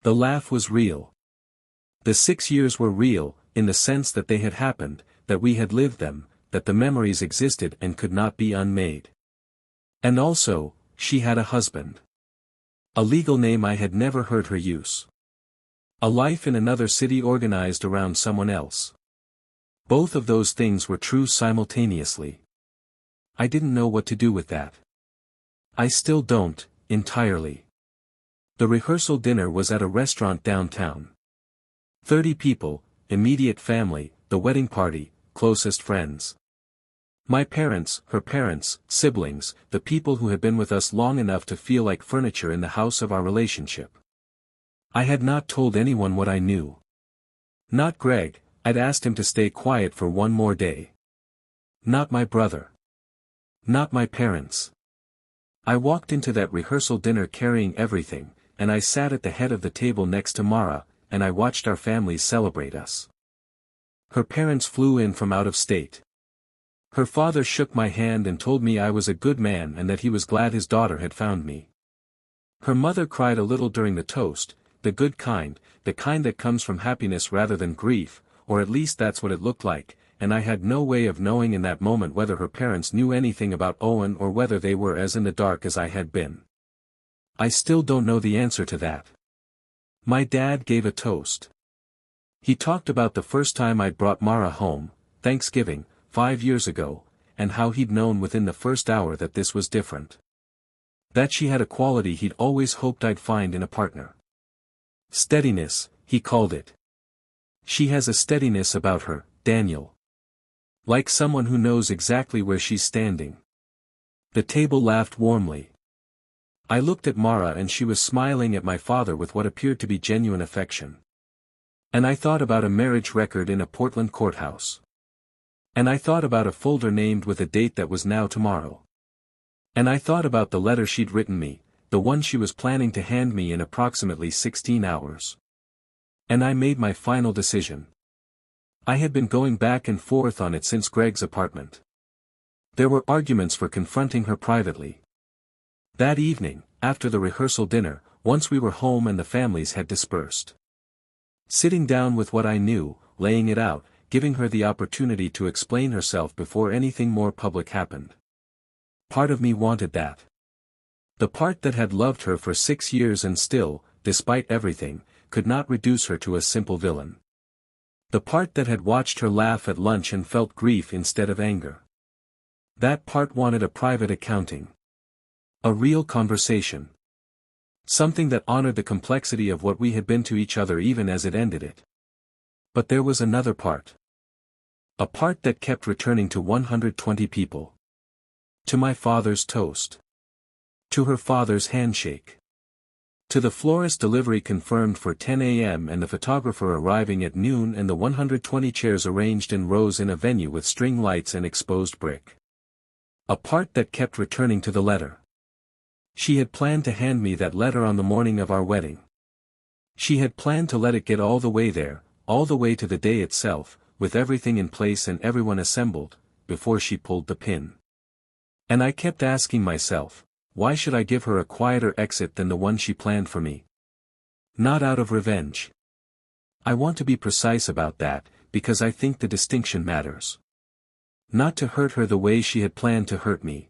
The laugh was real. The 6 years were real, in the sense that they had happened, that we had lived them, that the memories existed and could not be unmade. And also, she had a husband. A legal name I had never heard her use. A life in another city organized around someone else. Both of those things were true simultaneously. I didn't know what to do with that. I still don't, entirely. The rehearsal dinner was at a restaurant downtown. 30 people, immediate family, the wedding party, closest friends. My parents, her parents, siblings, the people who had been with us long enough to feel like furniture in the house of our relationship. I had not told anyone what I knew. Not Greg, I'd asked him to stay quiet for one more day. Not my brother. Not my parents. I walked into that rehearsal dinner carrying everything, and I sat at the head of the table next to Mara, and I watched our families celebrate us. Her parents flew in from out of state. Her father shook my hand and told me I was a good man and that he was glad his daughter had found me. Her mother cried a little during the toast, the good kind, the kind that comes from happiness rather than grief, or at least that's what it looked like, and I had no way of knowing in that moment whether her parents knew anything about Owen or whether they were as in the dark as I had been. I still don't know the answer to that. My dad gave a toast. He talked about the first time I'd brought Mara home, Thanksgiving, 5 years ago, and how he'd known within the first hour that this was different. That she had a quality he'd always hoped I'd find in a partner. Steadiness, he called it. She has a steadiness about her, Daniel. Like someone who knows exactly where she's standing. The table laughed warmly. I looked at Mara and she was smiling at my father with what appeared to be genuine affection. And I thought about a marriage record in a Portland courthouse. And I thought about a folder named with a date that was now tomorrow. And I thought about the letter she'd written me, the one she was planning to hand me in approximately 16 hours. And I made my final decision. I had been going back and forth on it since Greg's apartment. There were arguments for confronting her privately. That evening, after the rehearsal dinner, once we were home and the families had dispersed. Sitting down with what I knew, laying it out, giving her the opportunity to explain herself before anything more public happened. Part of me wanted that. The part that had loved her for 6 years and still, despite everything, could not reduce her to a simple villain. The part that had watched her laugh at lunch and felt grief instead of anger. That part wanted a private accounting. A real conversation. Something that honored the complexity of what we had been to each other even as it ended it. But there was another part. A part that kept returning to 120 people. To my father's toast. To her father's handshake. To the florist delivery confirmed for 10 a.m. and the photographer arriving at noon and the 120 chairs arranged in rows in a venue with string lights and exposed brick. A part that kept returning to the letter. She had planned to hand me that letter on the morning of our wedding. She had planned to let it get all the way there, all the way to the day itself, with everything in place and everyone assembled, before she pulled the pin. And I kept asking myself, why should I give her a quieter exit than the one she planned for me? Not out of revenge. I want to be precise about that, because I think the distinction matters. Not to hurt her the way she had planned to hurt me.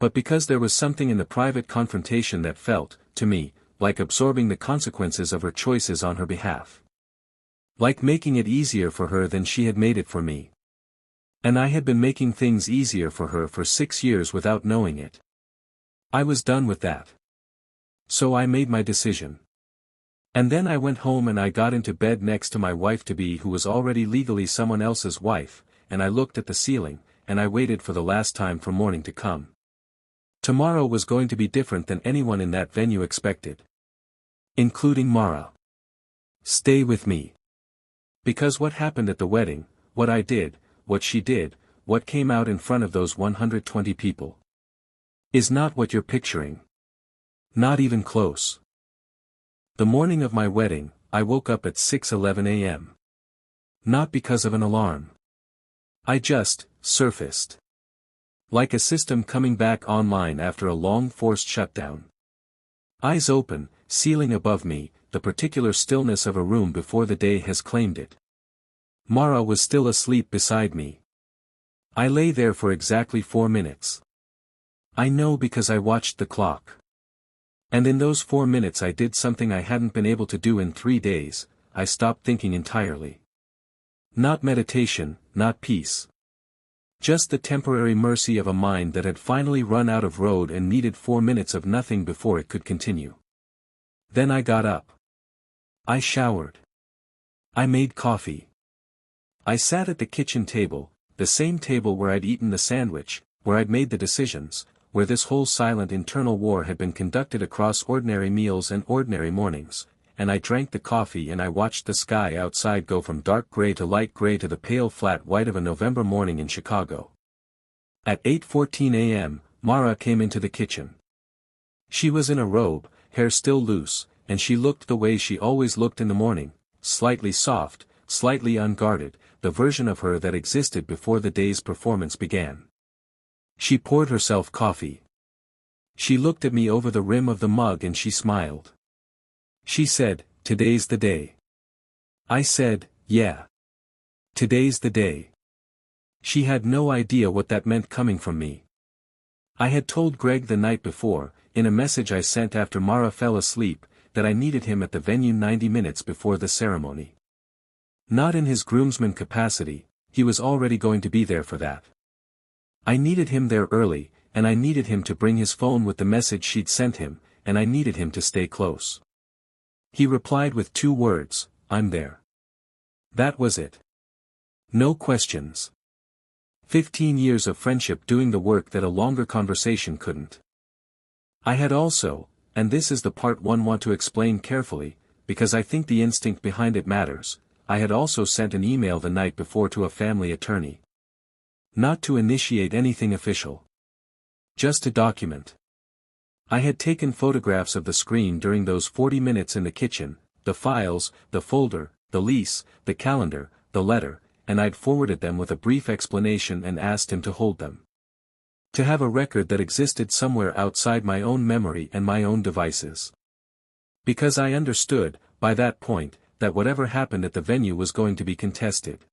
But because there was something in the private confrontation that felt, to me, like absorbing the consequences of her choices on her behalf. Like making it easier for her than she had made it for me. And I had been making things easier for her for 6 years without knowing it. I was done with that. So I made my decision. And then I went home and I got into bed next to my wife-to-be, who was already legally someone else's wife, and I looked at the ceiling, and I waited for the last time for morning to come. Tomorrow was going to be different than anyone in that venue expected. Including Mara. Stay with me. Because what happened at the wedding, what I did, what she did, what came out in front of those 120 people, is not what you're picturing. Not even close. The morning of my wedding, I woke up at 6:11 a.m. Not because of an alarm. I just surfaced. Like a system coming back online after a long forced shutdown. Eyes open, ceiling above me, the particular stillness of a room before the day has claimed it. Mara was still asleep beside me. I lay there for exactly 4 minutes. I know because I watched the clock. And in those 4 minutes I did something I hadn't been able to do in 3 days, I stopped thinking entirely. Not meditation, not peace. Just the temporary mercy of a mind that had finally run out of road and needed 4 minutes of nothing before it could continue. Then I got up. I showered. I made coffee. I sat at the kitchen table, the same table where I'd eaten the sandwich, where I'd made the decisions, where this whole silent internal war had been conducted across ordinary meals and ordinary mornings, and I drank the coffee and I watched the sky outside go from dark gray to light gray to the pale flat white of a November morning in Chicago. At 8:14 a.m., Mara came into the kitchen. She was in a robe, hair still loose, and she looked the way she always looked in the morning, slightly soft, slightly unguarded, the version of her that existed before the day's performance began. She poured herself coffee. She looked at me over the rim of the mug and she smiled. She said, "Today's the day." I said, "Yeah. Today's the day." She had no idea what that meant coming from me. I had told Greg the night before, in a message I sent after Mara fell asleep, that I needed him at the venue 90 minutes before the ceremony. Not in his groomsman capacity, he was already going to be there for that. I needed him there early, and I needed him to bring his phone with the message she'd sent him, and I needed him to stay close. He replied with 2 words, "I'm there." That was it. No questions. 15 years of friendship doing the work that a longer conversation couldn't. I had also, and this is the part one want to explain carefully, because I think the instinct behind it matters, I had also sent an email the night before to a family attorney. Not to initiate anything official. Just to document. I had taken photographs of the screen during those 40 minutes in the kitchen, the files, the folder, the lease, the calendar, the letter, and I'd forwarded them with a brief explanation and asked him to hold them. To have a record that existed somewhere outside my own memory and my own devices. Because I understood, by that point, that whatever happened at the venue was going to be contested.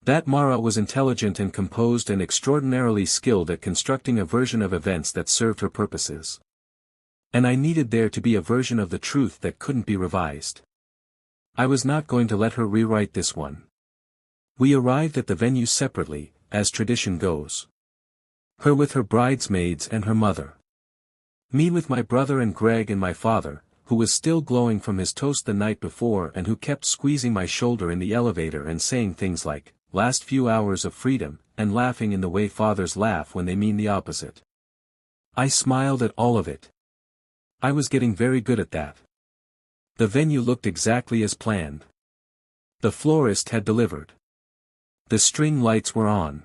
That Mara was intelligent and composed and extraordinarily skilled at constructing a version of events that served her purposes. And I needed there to be a version of the truth that couldn't be revised. I was not going to let her rewrite this one. We arrived at the venue separately, as tradition goes. Her with her bridesmaids and her mother. Me with my brother and Greg and my father, who was still glowing from his toast the night before and who kept squeezing my shoulder in the elevator and saying things like, "Last few hours of freedom," and laughing in the way fathers laugh when they mean the opposite. I smiled at all of it. I was getting very good at that. The venue looked exactly as planned. The florist had delivered. The string lights were on.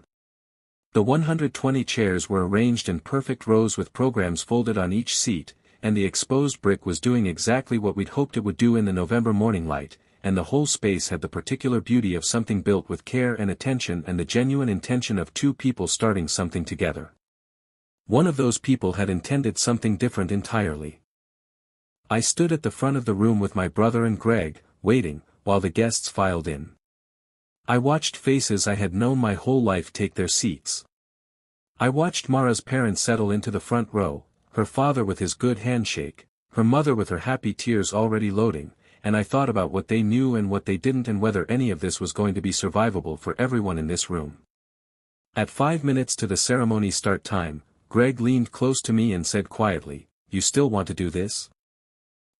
The 120 chairs were arranged in perfect rows with programs folded on each seat, and the exposed brick was doing exactly what we'd hoped it would do in the November morning light, and the whole space had the particular beauty of something built with care and attention and the genuine intention of 2 people starting something together. One of those people had intended something different entirely. I stood at the front of the room with my brother and Greg, waiting, while the guests filed in. I watched faces I had known my whole life take their seats. I watched Mara's parents settle into the front row, her father with his good handshake, her mother with her happy tears already loading, and I thought about what they knew and what they didn't and whether any of this was going to be survivable for everyone in this room. At 5 minutes to the ceremony start time, Greg leaned close to me and said quietly, "You still want to do this?"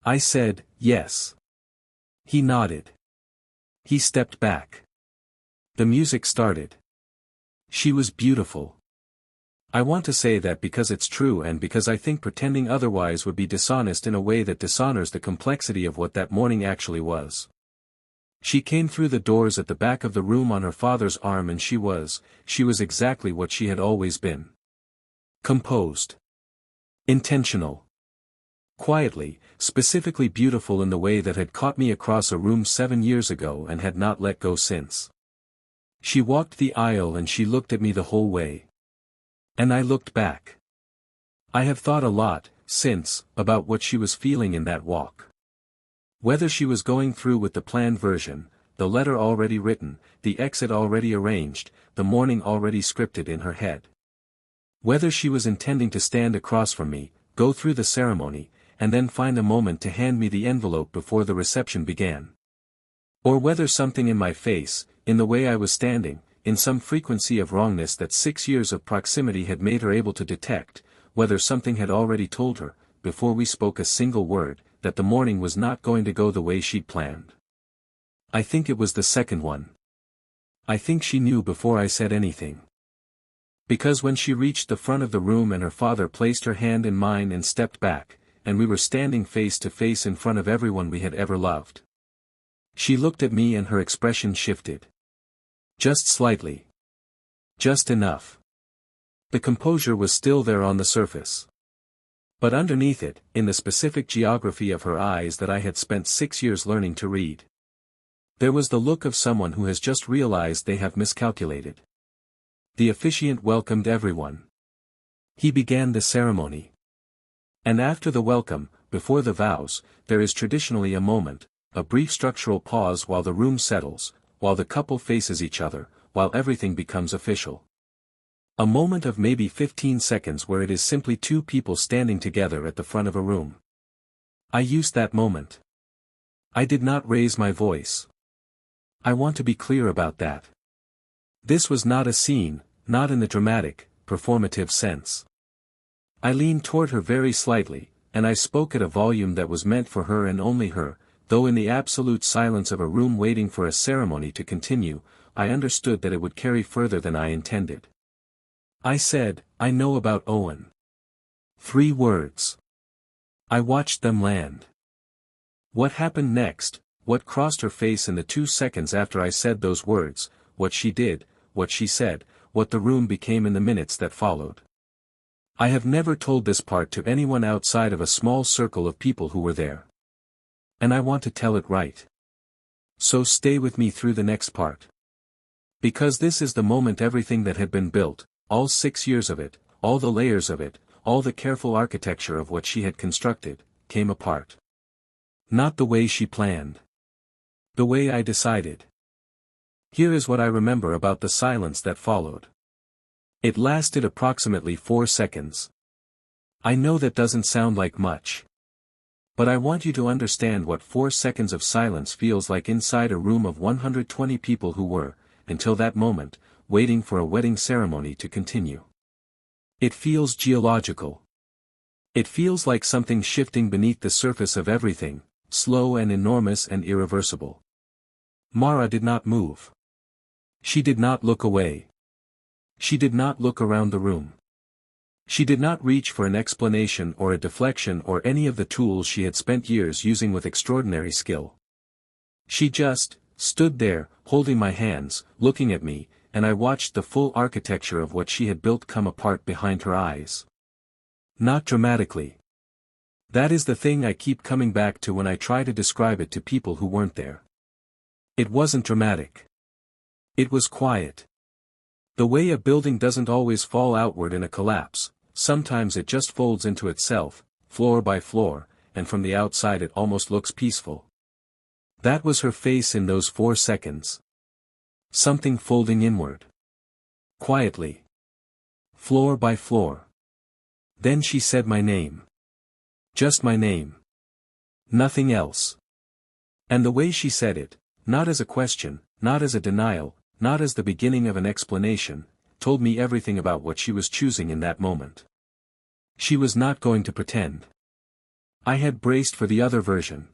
I said, "Yes." He nodded. He stepped back. The music started. She was beautiful. I want to say that because it's true and because I think pretending otherwise would be dishonest in a way that dishonors the complexity of what that morning actually was. She came through the doors at the back of the room on her father's arm and she was exactly what she had always been. Composed. Intentional. Quietly, specifically beautiful in the way that had caught me across a room 7 years ago and had not let go since. She walked the aisle and she looked at me the whole way. And I looked back. I have thought a lot, since, about what she was feeling in that walk. Whether she was going through with the planned version, the letter already written, the exit already arranged, the morning already scripted in her head. Whether she was intending to stand across from me, go through the ceremony, and then find a moment to hand me the envelope before the reception began. Or whether something in my face, in the way I was standing, in some frequency of wrongness that 6 years of proximity had made her able to detect, whether something had already told her, before we spoke a single word, that the morning was not going to go the way she'd planned. I think it was the second one. I think she knew before I said anything. Because when she reached the front of the room and her father placed her hand in mine and stepped back, and we were standing face to face in front of everyone we had ever loved. She looked at me and her expression shifted. Just slightly. Just enough. The composure was still there on the surface. But underneath it, in the specific geography of her eyes that I had spent 6 years learning to read, there was the look of someone who has just realized they have miscalculated. The officiant welcomed everyone. He began the ceremony. And after the welcome, before the vows, there is traditionally a moment, a brief structural pause while the room settles, while the couple faces each other, while everything becomes official. A moment of maybe 15 seconds where it is simply two people standing together at the front of a room. I used that moment. I did not raise my voice. I want to be clear about that. This was not a scene, not in the dramatic, performative sense. I leaned toward her very slightly, and I spoke at a volume that was meant for her and only her, though in the absolute silence of a room waiting for a ceremony to continue, I understood that it would carry further than I intended. I said, "I know about Owen." 3 words. I watched them land. What happened next, what crossed her face in the 2 seconds after I said those words, what she did, what she said, what the room became in the minutes that followed. I have never told this part to anyone outside of a small circle of people who were there. And I want to tell it right. So stay with me through the next part. Because this is the moment everything that had been built, all 6 years of it, all the layers of it, all the careful architecture of what she had constructed, came apart. Not the way she planned. The way I decided. Here is what I remember about the silence that followed. It lasted approximately 4 seconds. I know that doesn't sound like much. But I want you to understand what 4 seconds of silence feels like inside a room of 120 people who were, until that moment, waiting for a wedding ceremony to continue. It feels geological. It feels like something shifting beneath the surface of everything, slow and enormous and irreversible. Mara did not move. She did not look away. She did not look around the room. She did not reach for an explanation or a deflection or any of the tools she had spent years using with extraordinary skill. She just stood there, holding my hands, looking at me, and I watched the full architecture of what she had built come apart behind her eyes. Not dramatically. That is the thing I keep coming back to when I try to describe it to people who weren't there. It wasn't dramatic. It was quiet. The way a building doesn't always fall outward in a collapse, sometimes it just folds into itself, floor by floor, and from the outside it almost looks peaceful. That was her face in those 4 seconds. Something folding inward. Quietly. Floor by floor. Then she said my name. Just my name. Nothing else. And the way she said it, not as a question, not as a denial, not as the beginning of an explanation, told me everything about what she was choosing in that moment. She was not going to pretend. I had braced for the other version.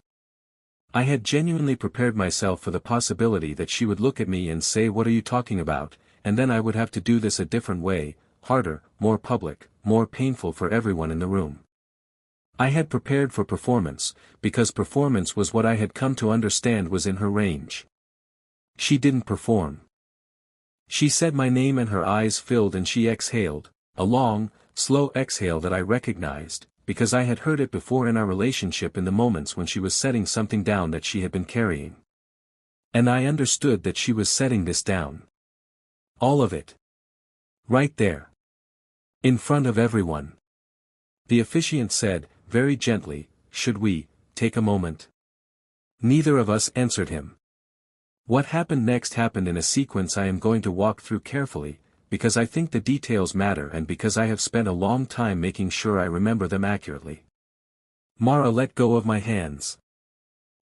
I had genuinely prepared myself for the possibility that she would look at me and say, "What are you talking about?" And then I would have to do this a different way, harder, more public, more painful for everyone in the room. I had prepared for performance, because performance was what I had come to understand was in her range. She didn't perform. She said my name and her eyes filled and she exhaled, a long, slow exhale that I recognized, because I had heard it before in our relationship in the moments when she was setting something down that she had been carrying. And I understood that she was setting this down. All of it. Right there. In front of everyone. The officiant said, very gently, "Should we take a moment?" Neither of us answered him. What happened next happened in a sequence I am going to walk through carefully, because I think the details matter and because I have spent a long time making sure I remember them accurately. Mara let go of my hands.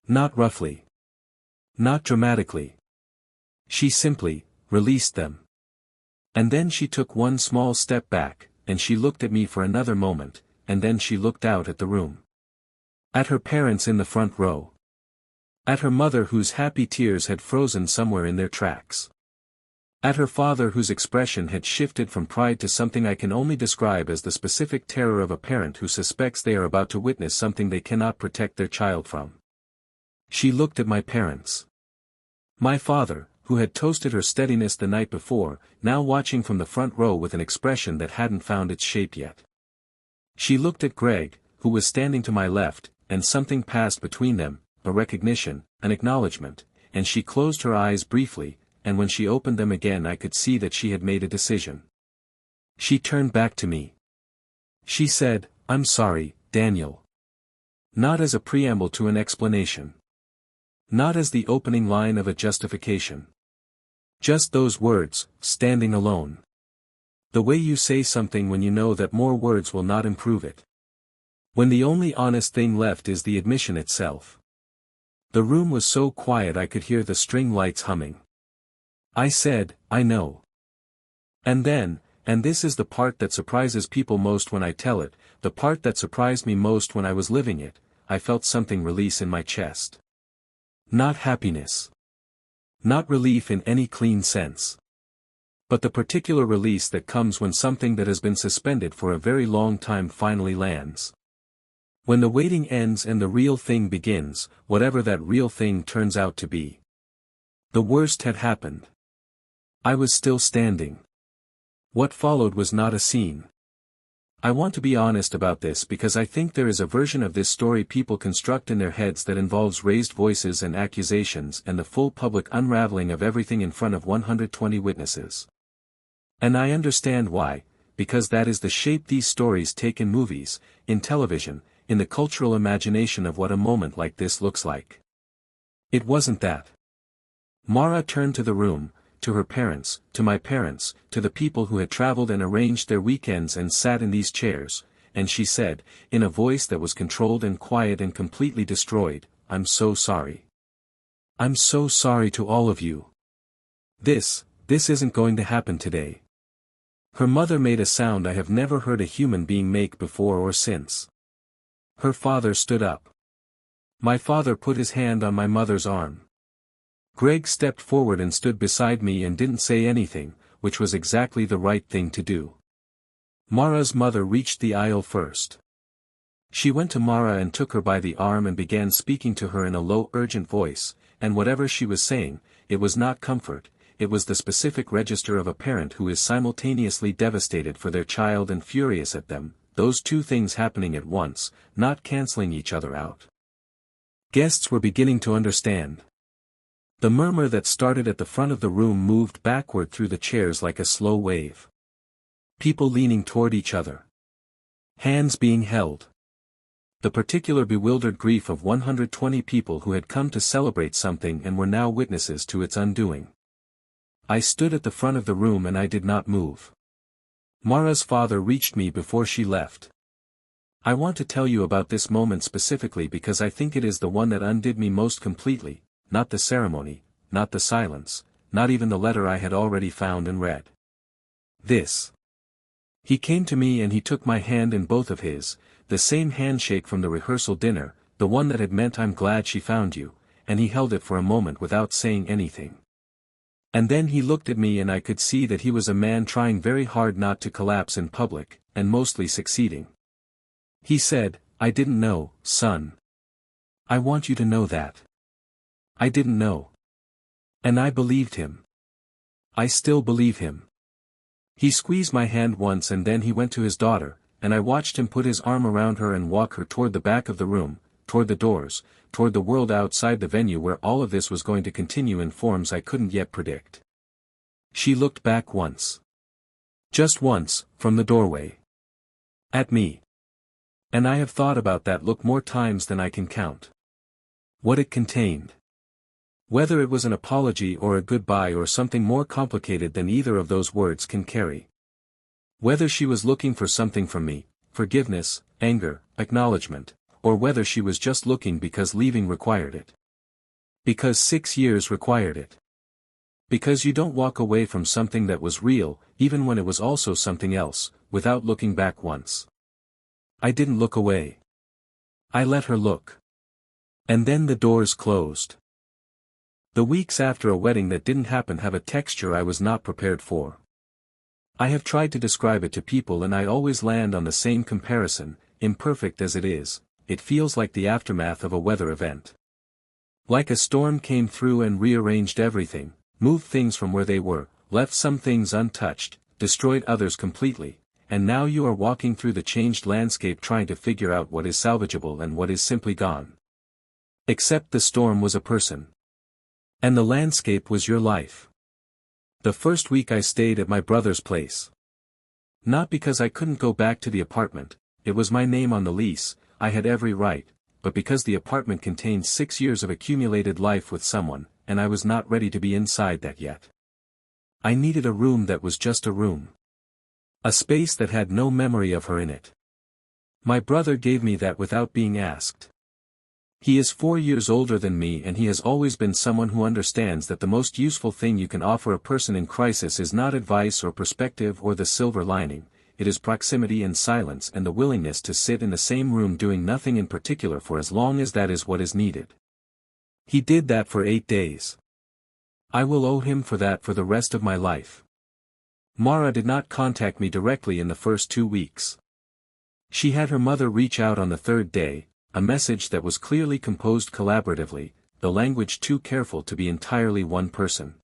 Not roughly. Not dramatically. She simply released them. And then she took one small step back, and she looked at me for another moment, and then she looked out at the room. At her parents in the front row. At her mother whose happy tears had frozen somewhere in their tracks. At her father whose expression had shifted from pride to something I can only describe as the specific terror of a parent who suspects they are about to witness something they cannot protect their child from. She looked at my parents. My father, who had toasted her steadiness the night before, now watching from the front row with an expression that hadn't found its shape yet. She looked at Greg, who was standing to my left, and something passed between them, a recognition, an acknowledgement, and she closed her eyes briefly, and when she opened them again I could see that she had made a decision. She turned back to me. She said, "I'm sorry, Daniel." Not as a preamble to an explanation. Not as the opening line of a justification. Just those words, standing alone. The way you say something when you know that more words will not improve it. When the only honest thing left is the admission itself. The room was so quiet I could hear the string lights humming. I said, "I know." And then, and this is the part that surprises people most when I tell it, the part that surprised me most when I was living it, I felt something release in my chest. Not happiness. Not relief in any clean sense. But the particular release that comes when something that has been suspended for a very long time finally lands. When the waiting ends and the real thing begins, whatever that real thing turns out to be. The worst had happened. I was still standing. What followed was not a scene. I want to be honest about this because I think there is a version of this story people construct in their heads that involves raised voices and accusations and the full public unraveling of everything in front of 120 witnesses. And I understand why, because that is the shape these stories take in movies, in television, in the cultural imagination of what a moment like this looks like. It wasn't that. Mara turned to the room, to her parents, to my parents, to the people who had traveled and arranged their weekends and sat in these chairs, and she said, in a voice that was controlled and quiet and completely destroyed, "I'm so sorry. I'm so sorry to all of you. This isn't going to happen today." Her mother made a sound I have never heard a human being make before or since. Her father stood up. My father put his hand on my mother's arm. Greg stepped forward and stood beside me and didn't say anything, which was exactly the right thing to do. Mara's mother reached the aisle first. She went to Mara and took her by the arm and began speaking to her in a low urgent voice, and whatever she was saying, it was not comfort, it was the specific register of a parent who is simultaneously devastated for their child and furious at them, those two things happening at once, not canceling each other out. Guests were beginning to understand. The murmur that started at the front of the room moved backward through the chairs like a slow wave. People leaning toward each other. Hands being held. The particular bewildered grief of 120 people who had come to celebrate something and were now witnesses to its undoing. I stood at the front of the room and I did not move. Mara's father reached me before she left. I want to tell you about this moment specifically because I think it is the one that undid me most completely, not the ceremony, not the silence, not even the letter I had already found and read. This. He came to me and he took my hand in both of his, the same handshake from the rehearsal dinner, the one that had meant "I'm glad she found you," and he held it for a moment without saying anything. And then he looked at me and I could see that he was a man trying very hard not to collapse in public, and mostly succeeding. He said, "I didn't know, son. I want you to know that. I didn't know." And I believed him. I still believe him. He squeezed my hand once and then he went to his daughter, and I watched him put his arm around her and walk her toward the back of the room, toward the doors, toward the world outside the venue where all of this was going to continue in forms I couldn't yet predict. She looked back once. Just once, from the doorway. At me. And I have thought about that look more times than I can count. What it contained. Whether it was an apology or a goodbye or something more complicated than either of those words can carry. Whether she was looking for something from me, forgiveness, anger, acknowledgement, or whether she was just looking because leaving required it. Because 6 years required it. Because you don't walk away from something that was real, even when it was also something else, without looking back once. I didn't look away. I let her look. And then the doors closed. The weeks after a wedding that didn't happen have a texture I was not prepared for. I have tried to describe it to people and I always land on the same comparison, imperfect as it is, it feels like the aftermath of a weather event. Like a storm came through and rearranged everything, moved things from where they were, left some things untouched, destroyed others completely, and now you are walking through the changed landscape trying to figure out what is salvageable and what is simply gone. Except the storm was a person. And the landscape was your life. The first week I stayed at my brother's place. Not because I couldn't go back to the apartment, it was my name on the lease, I had every right, but because the apartment contained 6 years of accumulated life with someone, and I was not ready to be inside that yet. I needed a room that was just a room. A space that had no memory of her in it. My brother gave me that without being asked. He is 4 years older than me and he has always been someone who understands that the most useful thing you can offer a person in crisis is not advice or perspective or the silver lining, it is proximity and silence and the willingness to sit in the same room doing nothing in particular for as long as that is what is needed. He did that for 8 days. I will owe him for that for the rest of my life. Mara did not contact me directly in the first 2 weeks. She had her mother reach out on the 3rd day, a message that was clearly composed collaboratively, the language too careful to be entirely one person.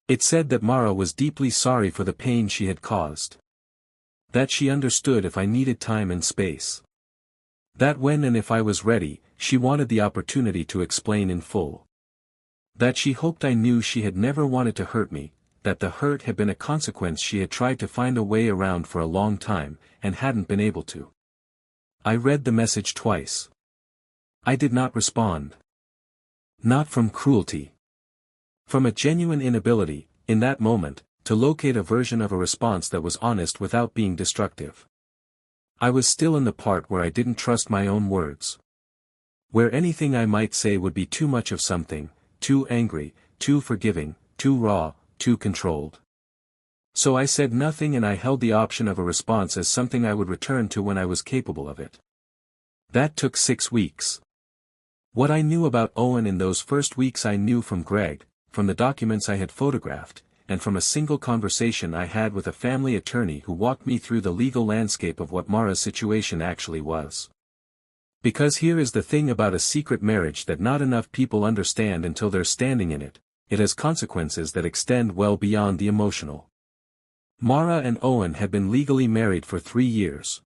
It said that Mara was deeply sorry for the pain she had caused. That she understood if I needed time and space. That when and if I was ready, she wanted the opportunity to explain in full. That she hoped I knew she had never wanted to hurt me, that the hurt had been a consequence she had tried to find a way around for a long time, and hadn't been able to. I read the message twice. I did not respond. Not from cruelty. From a genuine inability, in that moment, to locate a version of a response that was honest without being destructive. I was still in the part where I didn't trust my own words. Where anything I might say would be too much of something, too angry, too forgiving, too raw, too controlled. So I said nothing and I held the option of a response as something I would return to when I was capable of it. That took 6 weeks. What I knew about Owen in those first weeks I knew from Greg, from the documents I had photographed, and from a single conversation I had with a family attorney who walked me through the legal landscape of what Mara's situation actually was. Because here is the thing about a secret marriage that not enough people understand until they're standing in it, it has consequences that extend well beyond the emotional. Mara and Owen had been legally married for 3 years.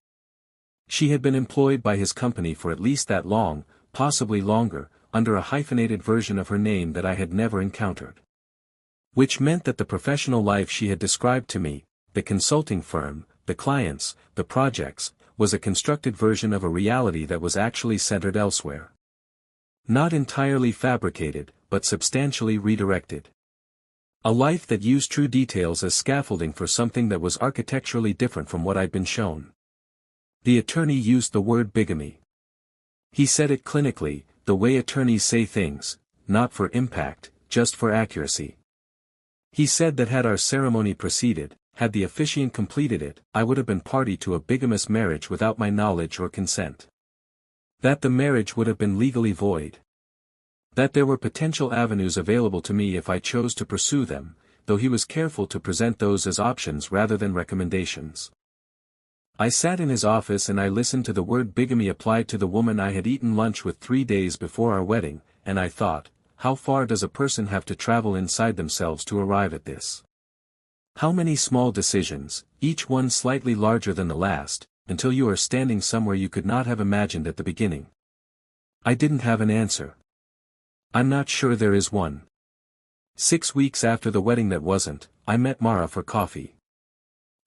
She had been employed by his company for at least that long, possibly longer, under a hyphenated version of her name that I had never encountered. Which meant that the professional life she had described to me, the consulting firm, the clients, the projects, was a constructed version of a reality that was actually centered elsewhere. Not entirely fabricated, but substantially redirected. A life that used true details as scaffolding for something that was architecturally different from what I'd been shown. The attorney used the word bigamy. He said it clinically, the way attorneys say things, not for impact, just for accuracy. He said that had our ceremony proceeded, had the officiant completed it, I would have been party to a bigamous marriage without my knowledge or consent. That the marriage would have been legally void. That there were potential avenues available to me if I chose to pursue them, though he was careful to present those as options rather than recommendations. I sat in his office and I listened to the word bigamy applied to the woman I had eaten lunch with 3 days before our wedding, and I thought, how far does a person have to travel inside themselves to arrive at this? How many small decisions, each one slightly larger than the last, until you are standing somewhere you could not have imagined at the beginning? I didn't have an answer. I'm not sure there is one. 6 weeks after the wedding that wasn't, I met Mara for coffee.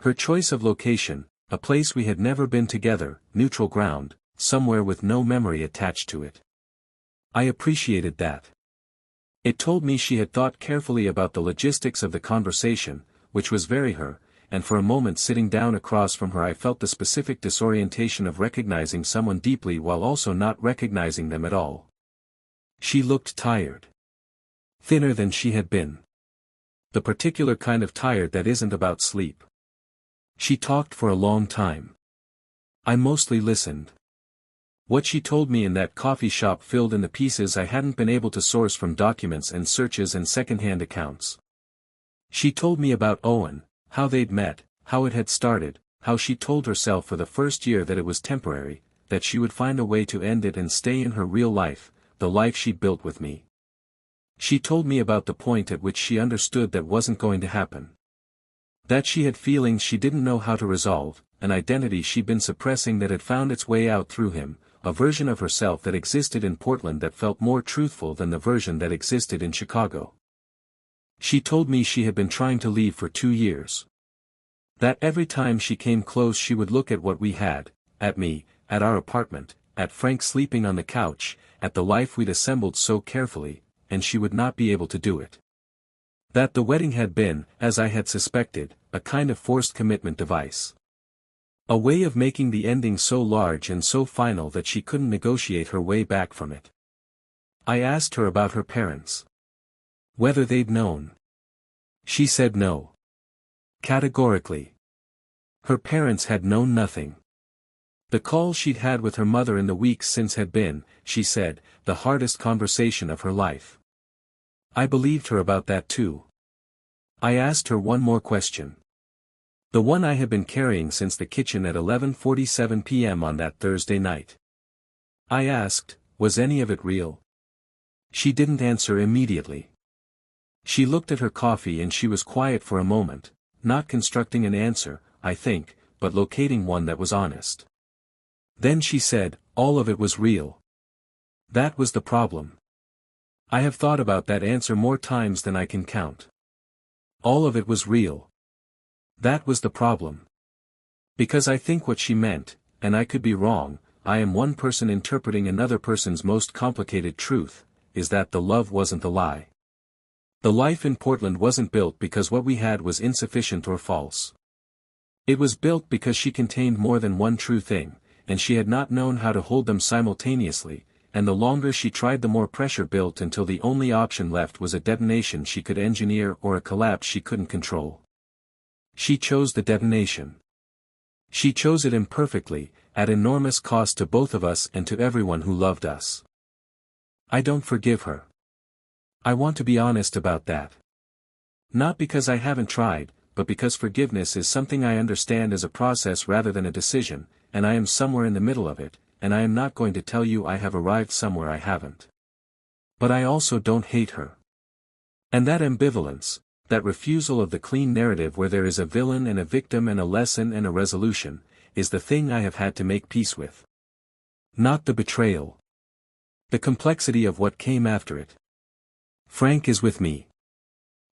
Her choice of location, a place we had never been together, neutral ground, somewhere with no memory attached to it. I appreciated that. It told me she had thought carefully about the logistics of the conversation, which was very her, and for a moment sitting down across from her I felt the specific disorientation of recognizing someone deeply while also not recognizing them at all. She looked tired. Thinner than she had been. The particular kind of tired that isn't about sleep. She talked for a long time. I mostly listened. What she told me in that coffee shop filled in the pieces I hadn't been able to source from documents and searches and second-hand accounts. She told me about Owen, how they'd met, how it had started, how she told herself for the first year that it was temporary, that she would find a way to end it and stay in her real life, the life she'd built with me. She told me about the point at which she understood that wasn't going to happen. That she had feelings she didn't know how to resolve, an identity she'd been suppressing that had found its way out through him, a version of herself that existed in Portland that felt more truthful than the version that existed in Chicago. She told me she had been trying to leave for 2 years. That every time she came close she would look at what we had, at me, at our apartment, at Frank sleeping on the couch, at the life we'd assembled so carefully, and she would not be able to do it. That the wedding had been, as I had suspected, a kind of forced commitment device. A way of making the ending so large and so final that she couldn't negotiate her way back from it. I asked her about her parents. Whether they'd known. She said no. Categorically. Her parents had known nothing. The calls she'd had with her mother in the weeks since had been, she said, the hardest conversation of her life. I believed her about that too. I asked her one more question. The one I had been carrying since the kitchen at 11:47 p.m. on that Thursday night. I asked, was any of it real? She didn't answer immediately. She looked at her coffee and she was quiet for a moment, not constructing an answer, I think, but locating one that was honest. Then she said, all of it was real. That was the problem. I have thought about that answer more times than I can count. All of it was real. That was the problem. Because I think what she meant, and I could be wrong, I am one person interpreting another person's most complicated truth, is that the love wasn't the lie. The life in Portland wasn't built because what we had was insufficient or false. It was built because she contained more than one true thing, and she had not known how to hold them simultaneously, and the longer she tried the more pressure built until the only option left was a detonation she could engineer or a collapse she couldn't control. She chose the detonation. She chose it imperfectly, at enormous cost to both of us and to everyone who loved us. I don't forgive her. I want to be honest about that. Not because I haven't tried, but because forgiveness is something I understand as a process rather than a decision, and I am somewhere in the middle of it, and I am not going to tell you I have arrived somewhere I haven't. But I also don't hate her. And that ambivalence, that refusal of the clean narrative where there is a villain and a victim and a lesson and a resolution, is the thing I have had to make peace with. Not the betrayal. The complexity of what came after it. Frank is with me.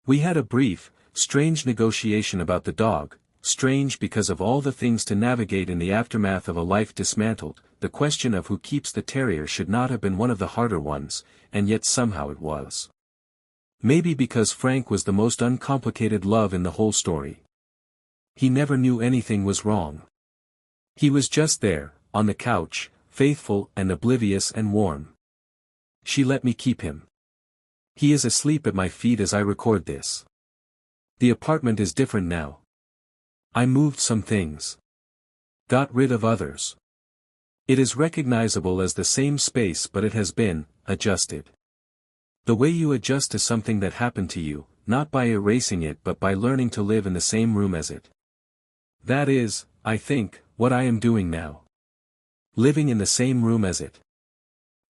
We had a brief, strange negotiation about the dog, strange because of all the things to navigate in the aftermath of a life dismantled. The question of who keeps the terrier should not have been one of the harder ones, and yet somehow it was. Maybe because Frank was the most uncomplicated love in the whole story. He never knew anything was wrong. He was just there, on the couch, faithful and oblivious and warm. She let me keep him. He is asleep at my feet as I record this. The apartment is different now. I moved some things. Got rid of others. It is recognizable as the same space, but it has been adjusted. The way you adjust to something that happened to you, not by erasing it but by learning to live in the same room as it. That is, I think, what I am doing now. Living in the same room as it.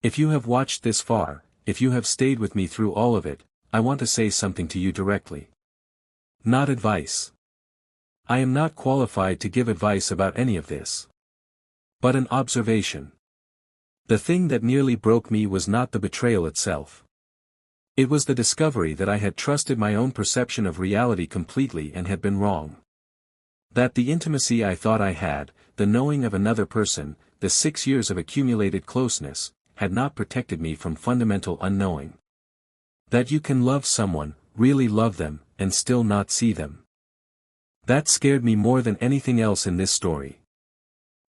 If you have watched this far, if you have stayed with me through all of it, I want to say something to you directly. Not advice. I am not qualified to give advice about any of this. But an observation. The thing that nearly broke me was not the betrayal itself. It was the discovery that I had trusted my own perception of reality completely and had been wrong. That the intimacy I thought I had, the knowing of another person, the 6 years of accumulated closeness, had not protected me from fundamental unknowing. That you can love someone, really love them, and still not see them. That scared me more than anything else in this story.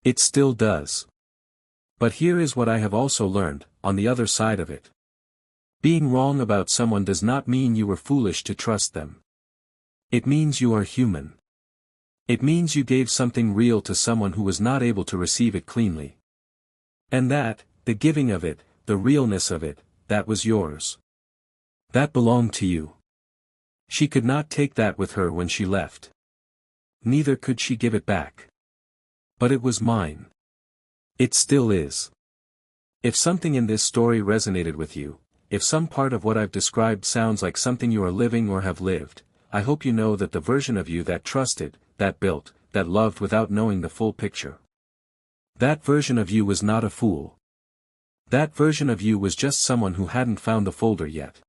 It still does. But here is what I have also learned, on the other side of it. Being wrong about someone does not mean you were foolish to trust them. It means you are human. It means you gave something real to someone who was not able to receive it cleanly. And that, the giving of it, the realness of it, that was yours. That belonged to you. She could not take that with her when she left. Neither could she give it back. But it was mine. It still is. If something in this story resonated with you, if some part of what I've described sounds like something you are living or have lived, I hope you know that the version of you that trusted, that built, that loved without knowing the full picture. That version of you was not a fool. That version of you was just someone who hadn't found the folder yet.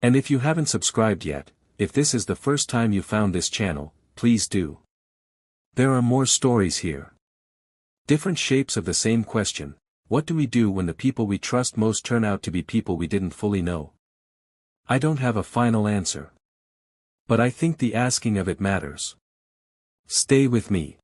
And if you haven't subscribed yet, if this is the first time you found this channel, please do. There are more stories here. Different shapes of the same question: what do we do when the people we trust most turn out to be people we didn't fully know? I don't have a final answer. But I think the asking of it matters. Stay with me.